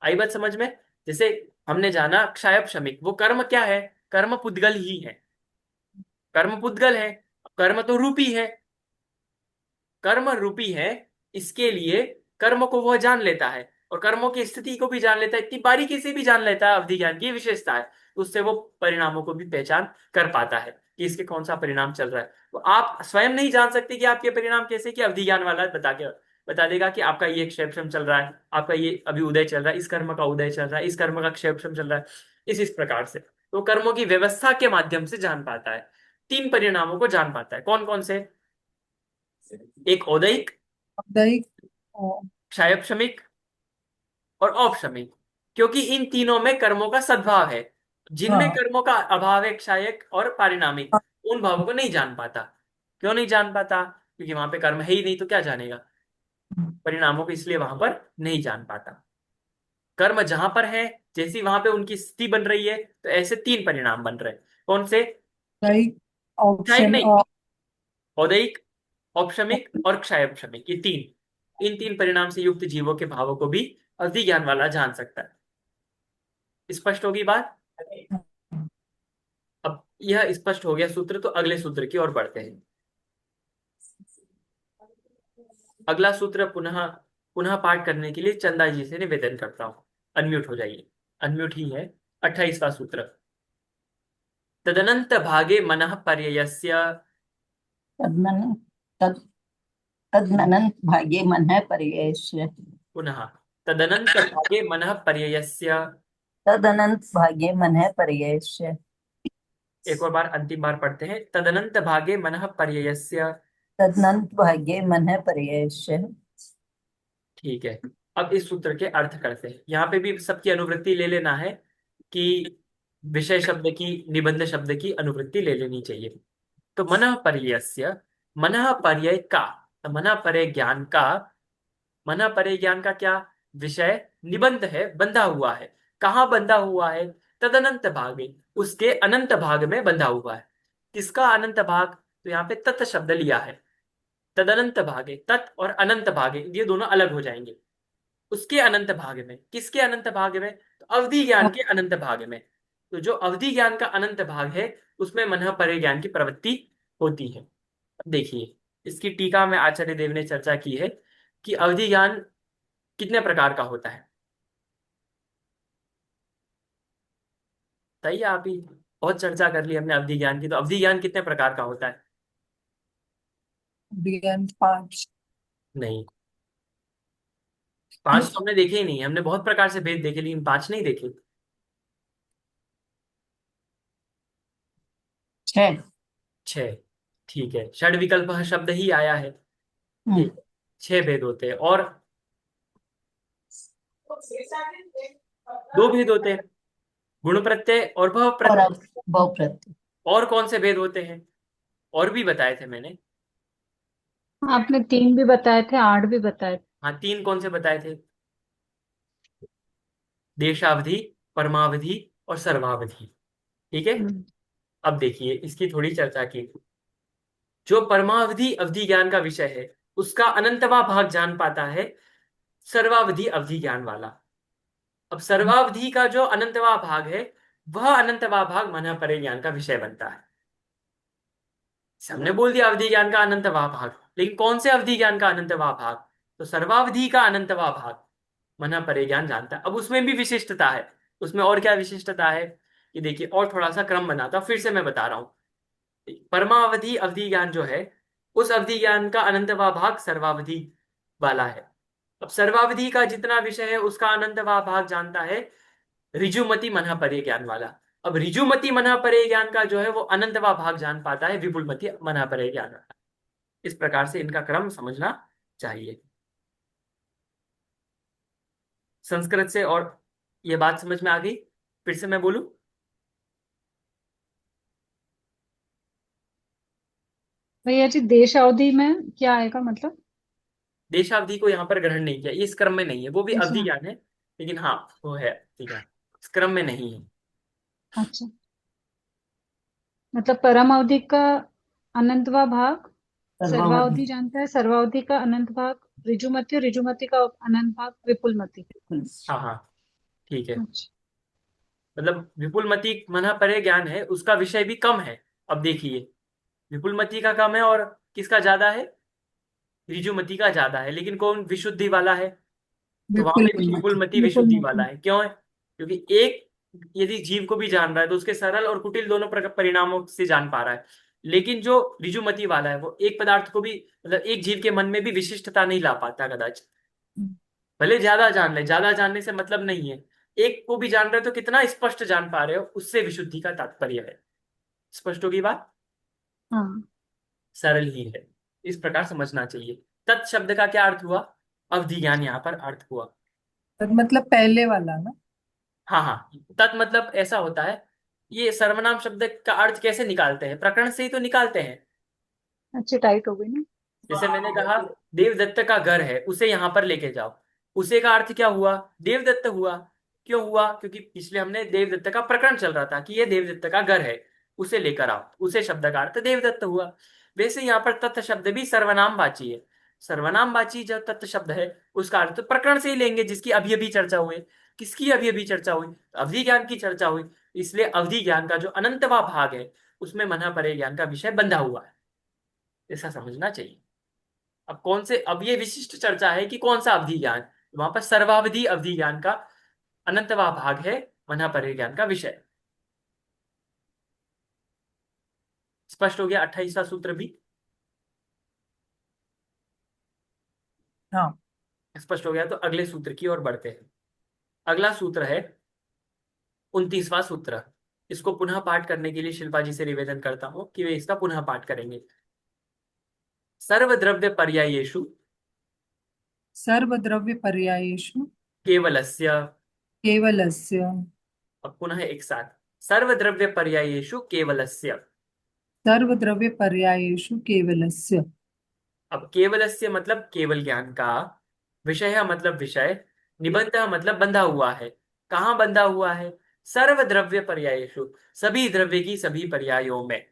आई बात समझ में? जैसे हमने जाना क्षायप शमिक, वो कर्म क्या है? कर्म पुद्गल ही है, कर्म पुद्गल है, कर्म तो रूपी है, कर्म रूपी है, इसके लिए कर्म को वह जान लेता है, और कर्मों की स्थिति को भी जान लेता है, इतनी बारीकी से भी जान लेता है, अवधि ज्ञान की विशेषता है। उससे वो परिणामों को भी पहचान कर पाता है कि इसके कौन सा परिणाम चल रहा है। तो आप स्वयं नहीं जान सकते कि आपके परिणाम कैसे, कि अवधि ज्ञान वाला बता देगा कि आपका ये क्षेपशम चल रहा है, आपका ये अभी उदय चल रहा है, इस कर्म का उदय चल रहा है, इस कर्म का क्षेपशम चल रहा है, इस प्रकार से तो कर्मों की व्यवस्था के माध्यम से जान पाता है। तीन परिणामों को जान पाता है, कौन कौन से? एक औदयिक, औपदायिक और क्षायपशमिक, और औपशमिक। क्योंकि इन तीनों में कर्मों का सद्भाव है, जिनमें हाँ। कर्मों का अभाव है क्षायक और पारिणामिक, उन भावों को नहीं जान पाता। क्यों नहीं जान पाता? क्योंकि वहां पे कर्म है ही नहीं, तो क्या जानेगा परिणामों को, इसलिए वहां पर नहीं जान पाता। कर्म जहां पर है, जैसी वहां पे उनकी स्थिति बन रही है, तो ऐसे तीन परिणाम बन रहे हैं। कौन से? औपदायिक, क्षायक ऑप्शन नहीं, और औदयिक, औपशमिक और क्षयोपशमिक, ये तीन, इन तीन परिणाम से युक्त जीवों के भावों को भी अवधि ज्ञान वाला जान सकता है। स्पष्ट होगी बात? अब यह स्पष्ट हो गया सूत्र, तो अगले सूत्र की ओर बढ़ते हैं। अगला सूत्र पुनः पुनः पाठ करने के लिए चंदा जी से निवेदन करता हूं, अनम्यूट हो जाइए। अनम्यूट ही है। 28वां सूत्र। तदनंत भागे मनः पर्ययस्य। तदनन तद तदनंत भाग्ये मनः पर्ययस्य। पुनः तदनंत भागे मनः पर्ययस्य। तदनंत भाग्ये मनः पर्ययस्य। एक और बार, अंतिम बार पढ़ते हैं। तदनंत भागे मनः पर्ययस्य। तदनंत भाग्ये मनः पर्ययस्य। ठीक है। अब इस सूत्र के अर्थ करते हैं। यहाँ पे भी सबकी अनुवृत्ति ले लेना है कि विषय शब्द की, निबंध शब्द की अनुवृत्ति ले लेनी चाहिए। तो मनः पर्ययस्य, मनः पर्यय का, तो मनः पर्यय ज्ञान का, मनः पर्यय ज्ञान का क्या विषय? निबंध है, बंधा हुआ है। कहाँ बंधा हुआ है? तदनंत भागे, उसके अनंत भाग में बंधा हुआ है। किसका अनंत भाग? तो यहाँ पे तत् शब्द लिया है। तदनंत भागे, तत् और अनंत भागे ये दोनों अलग हो जाएंगे। उसके अनंत भाग में, किसके अनंत भाग में? तो अवधि ज्ञान के अनंत भाग में। तो जो अवधि ज्ञान का अनंत भाग है उसमें मनः पर्यय ज्ञान की प्रवृत्ति होती है। अब देखिए, इसकी टीका में आचार्य देव ने चर्चा की है कि अवधि ज्ञान कितने प्रकार का होता है। बताइए आप ही, बहुत चर्चा कर ली हमने अवधि ज्ञान की, तो अवधि ज्ञान कितने प्रकार का होता है? दिगंत 5। नहीं, पांच तो हमने देखे ही नहीं। हमने बहुत प्रकार से भेद देखे, लेकिन पांच नहीं देखे। 6। छह। ठीक है, षड विकल्प शब्द ही आया है। हम्म। ठीक, छह भेद होते हैं। और दो भेद होते हैं, गुण प्रत्यय और भव और प्रत्यय। अब बहु प्रत्यय। और कौन से भेद होते हैं? और भी बताए थे मैंने। आपने 3 भी बताए थे, 8 भी बताए थे। हाँ, तीन कौन से बताए थे? देशावधि, परमावधि और सर्वावधि। ठीक है। हम्म। अब देखिए, इसकी थोड़ी चर्चा की। जो परमावधि अवधि ज्ञान का विषय है उसका अनंतवा भाग जान पाता है सर्वावधि अवधि ज्ञान वाला। अब सर्वावधि का जो अनंतवा भाग है वह अनंतवा भाग मनः पर्यय ज्ञान का विषय बनता है। हमने बोल दिया अवधि ज्ञान का अनंतवा भाग, लेकिन कौन से अवधि ज्ञान का अनंतवा भाग? तो सर्वावधि का अनंतवा भाग मनः पर्यय ज्ञान जानता है। अब उसमें भी विशिष्टता है। उसमें और क्या विशिष्टता है कि देखिए, और थोड़ा सा क्रम बनाता हूं, फिर से मैं बता रहा हूं। परमावधि अवधि ज्ञान जो है उस अवधि ज्ञान का अनंतवा भाग सर्वावधि वाला है। अब सर्वावधि का जितना विषय है उसका अनंतवा भाग जानता है ऋजुमति मनः पर्यय ज्ञान वाला। अब ऋजुमति मनः पर्यय ज्ञान का जो है वो अनंतवा भाग जान पाता है विपुलमति मनः पर्यय ज्ञान वाला। इस प्रकार से इनका क्रम समझना चाहिए। संस्कृत से और ये बात समझ में आ गई? फिर से मैं बोलूं? भैया जी, देश अवधि में क्या आएगा मतलब? देशावधि को यहाँ पर ग्रहण नहीं किया, ये इस क्रम में नहीं है। वो भी अवधि अच्छा। ज्ञान है, लेकिन हाँ वो है अवधि ज्ञान, इस क्रम में नहीं है। अच्छा, मतलब परम अवधि का अनंतवा भाग सर्वावधि। सर्वावधि जानता है, सर्वावधि का अनंत भाग ऋजुमति, और ऋजुमति का अनंत भाग विपुलमति। हाँ हाँ, ठीक है। अच्छा। मतलब विपुलमति मनः पर्यय ज्ञान है, उसका विषय भी कम है। अब देखिए, विपुलमति का कम है और किसका ज्यादा है? ऋजुमति का ज्यादा है। लेकिन कौन विशुद्धि वाला है? तो वहां विपुल पे भी मत। विपुलमति विशुद्धि वाला विपुलमति। है। क्यों है? क्योंकि एक यदि जीव को भी जान रहा है तो उसके सरल और कुटिल दोनों परिणामों से जान पा रहा है। लेकिन जो ऋजुमति वाला है वो एक पदार्थ को भी, मतलब एक जीव के मन में भी विशिष्टता नहीं ला पाता कदाचित। भले ज्यादा जान ले, ज्यादा जानने से मतलब नहीं है। एक को भी जान रहे हो तो कितना स्पष्ट जान पा रहे हो, उससे विशुद्धि का तात्पर्य है। स्पष्ट होगी बात? हाँ। सरल ही है, इस प्रकार समझना चाहिए। तत् शब्द का क्या अर्थ हुआ? अवधि ज्ञान यहाँ पर अर्थ हुआ। मतलब पहले वाला ना। हाँ हाँ, तत् मतलब ऐसा होता है। ये सर्वनाम शब्द का अर्थ कैसे निकालते हैं? प्रकरण से ही तो निकालते हैं। अच्छी टाइट हो गई ना। जैसे मैंने कहा देवदत्त का घर है, उसे यहां पर लेके जाओ। उसे का अर्थ क्या हुआ? देवदत्त हुआ। क्यों हुआ? क्योंकि पिछले हमने देवदत्त का प्रकरण चल रहा था कि ये देवदत्त का घर है, उसे लेकर आओ। उसे शब्द का अर्थ देवदत्त हुआ। वैसे यहाँ पर तत् शब्द भी सर्वनामवाची है। सर्वनामवाची जो तत् शब्द है उसका अर्थ प्रकरण से ही लेंगे जिसकी अभी अभी चर्चा हुई। किसकी अभी अभी चर्चा हुई? अवधि ज्ञान की चर्चा हुई। इसलिए अवधि ज्ञान का जो अनंतवा भाग है उसमें मन परे ज्ञान का विषय बंधा हुआ है, ऐसा समझना चाहिए। अब कौन से, अब ये विशिष्ट चर्चा है कि कौन सा अवधि ज्ञान, वहां पर सर्वावधि अवधि ज्ञान का अनंतवा भाग है मन परे ज्ञान का विषय। स्पष्ट हो गया 28वां सूत्र भी? हाँ। स्पष्ट हो गया तो अगले सूत्र की ओर बढ़ते हैं। अगला सूत्र है 29वां सूत्र। इसको पुनः पाठ करने के लिए शिल्पा जी से निवेदन करता हूं कि वे इसका पुनः पाठ करेंगे। सर्वद्रव्य पर्यायेषु सर्वद्रव्य पर्यायेषु केवलस्य। केवलस्य। अब पुनः एक साथ, सर्वद्रव्य पर्यायेषु केवलस्य। सर्वद्रव्य पर्यायेषु केवलस्य। अब केवलस्य मतलब केवल ज्ञान का, विषय मतलब विषय, निबंध मतलब बंधा हुआ है। कहाँ बंधा हुआ है? सर्वद्रव्य पर्यायेषु, सभी द्रव्य की सभी पर्यायों में।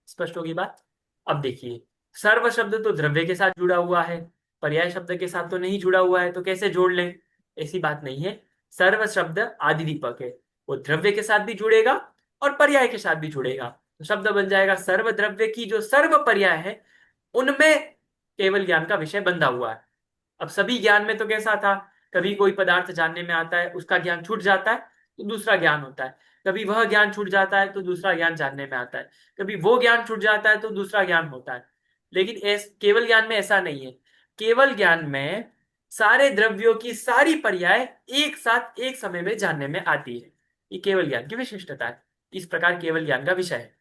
स्पष्ट होगी बात? अब देखिए, सर्व शब्द तो द्रव्य के साथ जुड़ा हुआ है, पर्याय शब्द के साथ तो नहीं जुड़ा हुआ है, तो कैसे जोड़ लें? ऐसी बात नहीं है। सर्व शब्द आदि दीपक है, वो द्रव्य के साथ भी जुड़ेगा और पर्याय के साथ भी जुड़ेगा, तो शब्द बन जाएगा सर्व द्रव्य की जो सर्व पर्याय है उनमें केवल ज्ञान का विषय बंधा हुआ है। अब सभी ज्ञान में तो कैसा था, कभी कोई पदार्थ जानने में आता है उसका ज्ञान छूट जाता है तो दूसरा ज्ञान होता है, कभी वह ज्ञान छूट जाता है तो दूसरा ज्ञान जानने में आता है, कभी वो ज्ञान छूट जाता है तो दूसरा ज्ञान होता है। लेकिन केवल ज्ञान में ऐसा नहीं है। केवल ज्ञान में सारे द्रव्यों की सारी पर्याय एक साथ एक समय में जानने में आती है। ये केवल ज्ञान की विशिष्टता है। इस प्रकार केवल ज्ञान का विषय है।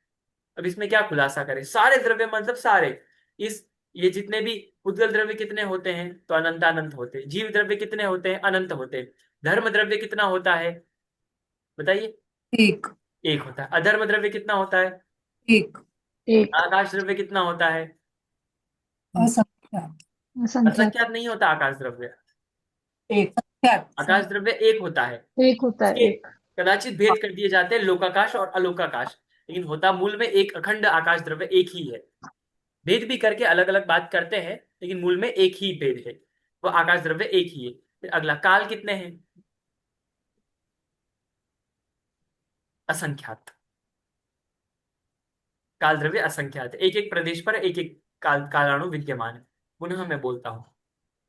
अब इसमें क्या खुलासा करें? सारे द्रव्य मतलब सारे, इस ये जितने भी उद्गल द्रव्य कितने होते हैं तो अनंत अनंत होते हैं, जीव द्रव्य कितने होते हैं? अनंत होते हैं। धर्म द्रव्य कितना होता है बताइए? एक। एक होता है। अधर्म द्रव्य कितना होता है? एक। एक। आकाश द्रव्य कितना होता है? असंख्यात। असंख्यात। असंख्यात नहीं होता आकाश द्रव्य। एक। आकाश द्रव्य एक होता है। एक होता है इसके एक। कदाचित भेद कर दिए जाते हैं लोकाकाश और अलोकाकाश, लेकिन होता मूल में एक अखंड आकाश द्रव्य एक ही है। भेद भी करके अलग अलग बात करते हैं लेकिन मूल में एक ही भेद है, वो आकाश द्रव्य एक ही है। फिर अगला, काल कितने हैं? असंख्यात। काल द्रव्य असंख्यात है, एक एक प्रदेश पर एक एक कालाणु विद्यमान है। पुनः मैं बोलता हूँ,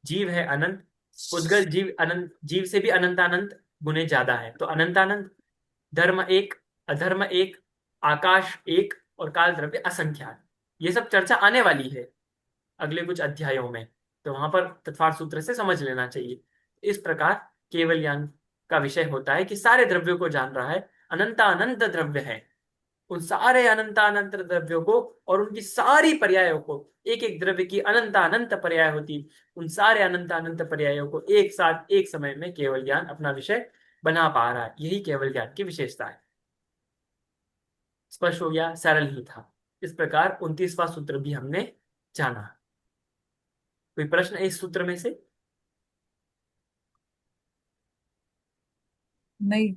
जीव है अनंत, उद्गल जीव अनंत, जीव से भी अनंतानंत गुने ज्यादा है, तो अनंतानंत। धर्म एक, अधर्म एक, आकाश एक और काल द्रव्य असंख्यात। ये सब चर्चा आने वाली है अगले कुछ अध्यायों में, तो वहां पर तत्वार्थ सूत्र से समझ लेना चाहिए। इस प्रकार केवल ज्ञान का विषय होता है कि सारे द्रव्यों को जान रहा है, अनंत द्रव्य है, उन सारे अनंत द्रव्यों को और उनकी सारी पर्यायों को, एक एक द्रव्य की अनंत पर्याय होती, उन सारे अनंत पर्यायों को एक साथ एक समय में केवल ज्ञान अपना विषय बना पा रहा है। यही केवल ज्ञान की विशेषता है। स्पष्ट हो गया? सरल ही था। इस प्रकार 29वां सूत्र भी हमने जाना। कोई प्रश्न इस सूत्र में से? नहीं।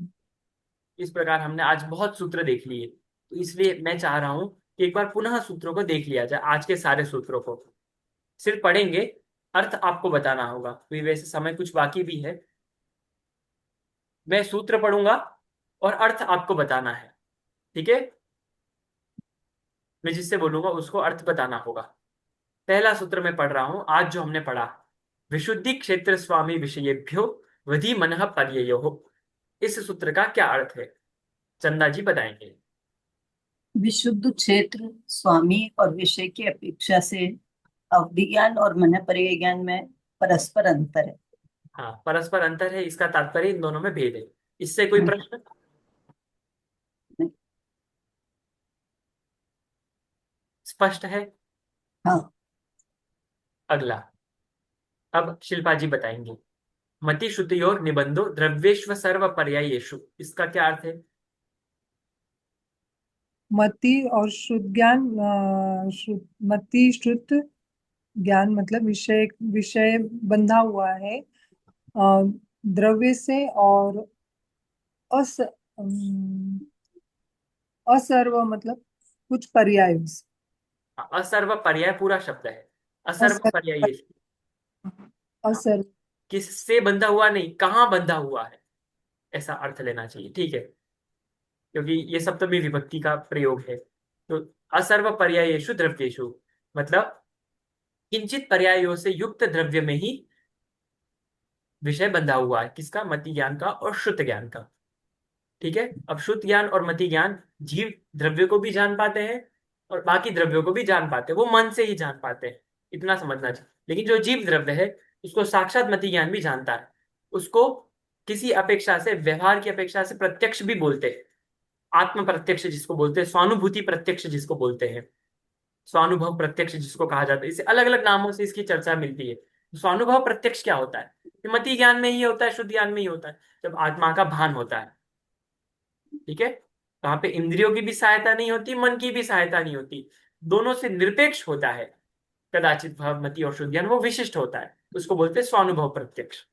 इस प्रकार हमने आज बहुत सूत्र देख लिए, तो इसलिए मैं चाह रहा हूं कि एक बार पुनः सूत्रों को देख लिया जाए, आज के सारे सूत्रों को। सिर्फ पढ़ेंगे, अर्थ आपको बताना होगा, क्योंकि वैसे समय कुछ बाकी भी है। मैं सूत्र पढ़ूंगा और अर्थ आपको बताना है, ठीक है? मैं जिससे बोलूंगा उसको अर्थ बताना होगा। पहला सूत्र मैं पढ़ रहा हूं आज जो हमने पढ़ा, विशुद्धि क्षेत्र स्वामी विषयेभ्यो विधि मनः पर्ययो। इस सूत्र का क्या अर्थ है? चंदा जी बताएंगे। विशुद्ध क्षेत्र स्वामी और विषय की अपेक्षा से अवधि ज्ञान और मन पर्याय ज्ञान में परस्पर अंतर है। हाँ, परस्पर अंतर है, इसका तात्पर्य इन दोनों में भेद है। इससे कोई हम्म, प्रश्न? स्पष्ट है? हाँ। अगला, अब शिल्पा जी बताएंगे। मति श्रुतियोर निबंधो द्रव्येश्व सर्व पर्यायेषु, इसका क्या अर्थ है? मति और श्रुत ज्ञान, मति श्रुत ज्ञान मतलब विषय, विषय बंधा हुआ है द्रव्य से और अस असर्व मतलब कुछ पर्यायों से। असर्व पर्याय पूरा शब्द है। असर्व असर पर्याय हाँ, असर किससे बंधा हुआ नहीं, कहाँ बंधा हुआ है, ऐसा अर्थ लेना चाहिए, ठीक है, क्योंकि ये सप्तमी विभक्ति का प्रयोग है। तो असर्व पर्यायेषु द्रव्येषु मतलब किंचित पर्यायों से युक्त द्रव्य में ही विषय बंधा हुआ है, किसका, मति ज्ञान का और श्रुत ज्ञान का। ठीक है, अब श्रुत ज्ञान और मति ज्ञान जीव द्रव्य को भी जान पाते हैं और बाकी द्रव्यों को भी जान पाते हैं, वो मन से ही जान पाते हैं, इतना समझना चाहिए। लेकिन जो जीव द्रव्य है उसको साक्षात मति ज्ञान भी जानता है, उसको किसी अपेक्षा से, व्यवहार की अपेक्षा से प्रत्यक्ष भी बोलते हैं। आत्म प्रत्यक्ष जिसको बोलते हैं, स्वानुभूति प्रत्यक्ष जिसको बोलते हैं, स्वानुभव प्रत्यक्ष जिसको कहा जाता है, इसे अलग अलग नामों से इसकी चर्चा मिलती है। स्वानुभव प्रत्यक्ष क्या होता है, ये मति ज्ञान में ही होता है, शुद्ध ज्ञान में ही होता है, जब आत्मा का भान होता है। ठीक है, वहां पे इंद्रियों की भी सहायता नहीं होती, मन की भी सहायता नहीं होती, दोनों से निरपेक्ष होता है। कदाचित भाव मति और शुद्ध ज्ञान वो विशिष्ट होता है, उसको बोलते हैं स्वानुभव प्रत्यक्ष।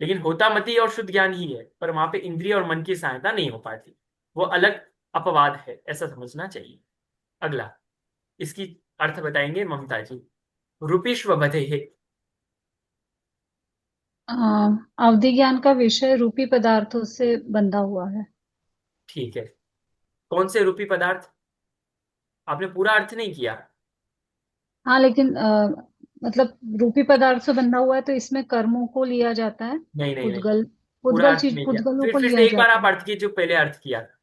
लेकिन होता मति और शुद्ध ज्ञान ही है, पर वहां पे इंद्रिय और मन की सहायता नहीं हो पाती, वो अलग अपवाद है, ऐसा समझना चाहिए। अगला, इसकी अर्थ बताएंगे ममता जी। रूपिष्व बधे है। अ, अवधि ज्ञान का विषय रूपी पदार्थों से बंधा हुआ है। ठीक है, कौन से रूपी पदार्थ, आपने पूरा अर्थ नहीं किया। हाँ, लेकिन मतलब रूपी पदार्थ से बंधा हुआ है तो इसमें कर्मों को लिया जाता है। नहीं नहीं नहीं, पुद्गल पूरा पुद्गल अर्थ चीज, नहीं किया, पुद्गलों को फिर लिया से एक बार जाता आप है। अर्थ कीजिए जो पहले अर्थ किया था।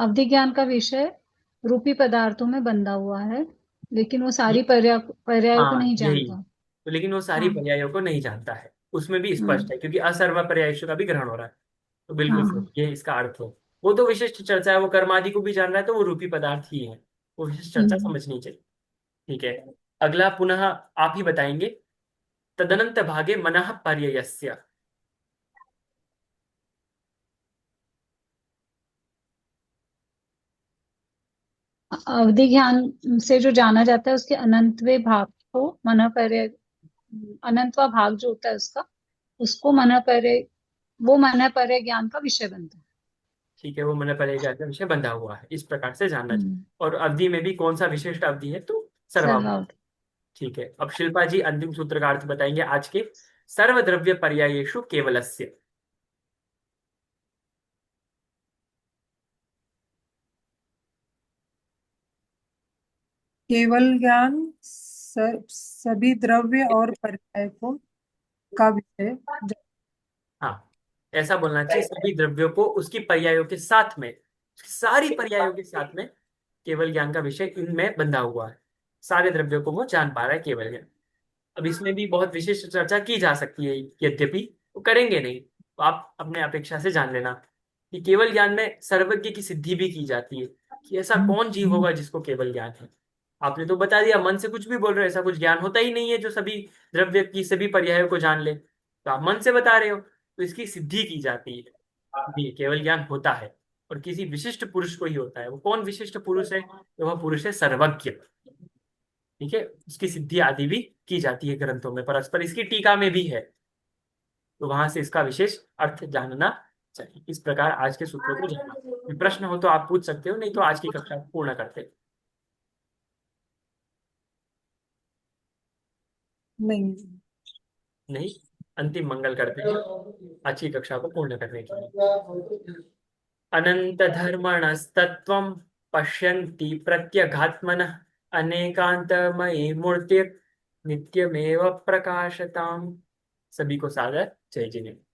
अवधि ज्ञान का विषय रूपी पदार्थों में बंधा हुआ है, लेकिन वो ये- सारी पर्यायों को हाँ नहीं यही, जानता। तो लेकिन वो सारी हाँ। पर्यायों को नहीं जानता है, उसमें भी स्पष्ट हम्म। है, क्योंकि असर्व पर्यायश का भी ग्रहण हो रहा है। तो बिल्कुल हाँ। सही, ये इसका अर्थ है। वो तो विशिष्ट चर्चा है, वो कर्मादि को भी जान रहा है, तो वो रूपी पदार्थ ही है, वो विशिष्ट चर्चा हम्म। समझनी चाहिए। ठीक है, अगला पुनः आप ही बताएंगे। तदनंत भागे मनः पर्ययस्य। अवधि ज्ञान से जो जाना जाता है उसके अनंतवें भाग को मन पर्य, अनंतवा भाग जो होता है उसका, उसको मन पर्य, वो मन पर्य ज्ञान का विषय बनता है। ठीक है, वो मन पर्यय का विषय बंधा हुआ है, इस प्रकार से जानना चाहिए। हम्म। और अवधि में भी कौन सा विशिष्ट अवधि है, तो सर्वावधि। सर्वावधि। ठीक है, अब शिल्पा जी अंतिम सूत्र का अर्थ बताएंगे आज के। सर्वद्रव्य पर्यायेषु केवलस्य। केवल ज्ञान सभी द्रव्य और पर्याय को का विषय हाँ, ऐसा बोलना चाहिए, सभी द्रव्यों को उसकी पर्यायों के साथ में, उसकी सारी पर्यायों के साथ में केवल ज्ञान का विषय इनमें बंधा हुआ है, सारे द्रव्यों को वो जान पा रहा है केवल ज्ञान। अब इसमें भी बहुत विशिष्ट चर्चा की जा सकती है, यद्यपि वो करेंगे नहीं, तो आप अपने अपेक्षा से जान लेना कि केवल ज्ञान में सर्वज्ञ की सिद्धि भी की जाती है, कि ऐसा कौन जीव होगा जिसको केवल ज्ञान है। आपने तो बता दिया, मन से कुछ भी बोल रहे हो, ऐसा कुछ ज्ञान होता ही नहीं है जो सभी द्रव्य की सभी पर्यायों को जान ले, तो आप मन से बता रहे हो, तो इसकी सिद्धि की जाती है, ये केवल ज्ञान होता है और किसी विशिष्ट पुरुष को ही होता है। वो कौन विशिष्ट पुरुष है, तो वह पुरुष है सर्वज्ञ। ठीक है, उसकी सिद्धि आदि भी की जाती है ग्रंथों में, परस्पर इसकी टीका में भी है, तो वहां से इसका विशेष अर्थ जानना चाहिए। इस प्रकार आज के सूत्रों को जानना, कोई प्रश्न हो तो आप पूछ सकते हो, नहीं तो आज की कक्षा पूर्ण करते हैं। नहीं। नहीं, अंतिम मंगल करते हैं आज की कक्षा को पूर्ण करने के लिए। अनंत धर्मणस्तत्वं पश्यन्ति प्रत्यगात्मनः अनेकांतमयी मूर्ति नित्यमेव प्रकाशताम्। सभी को सादर जय जिनेन्द्र।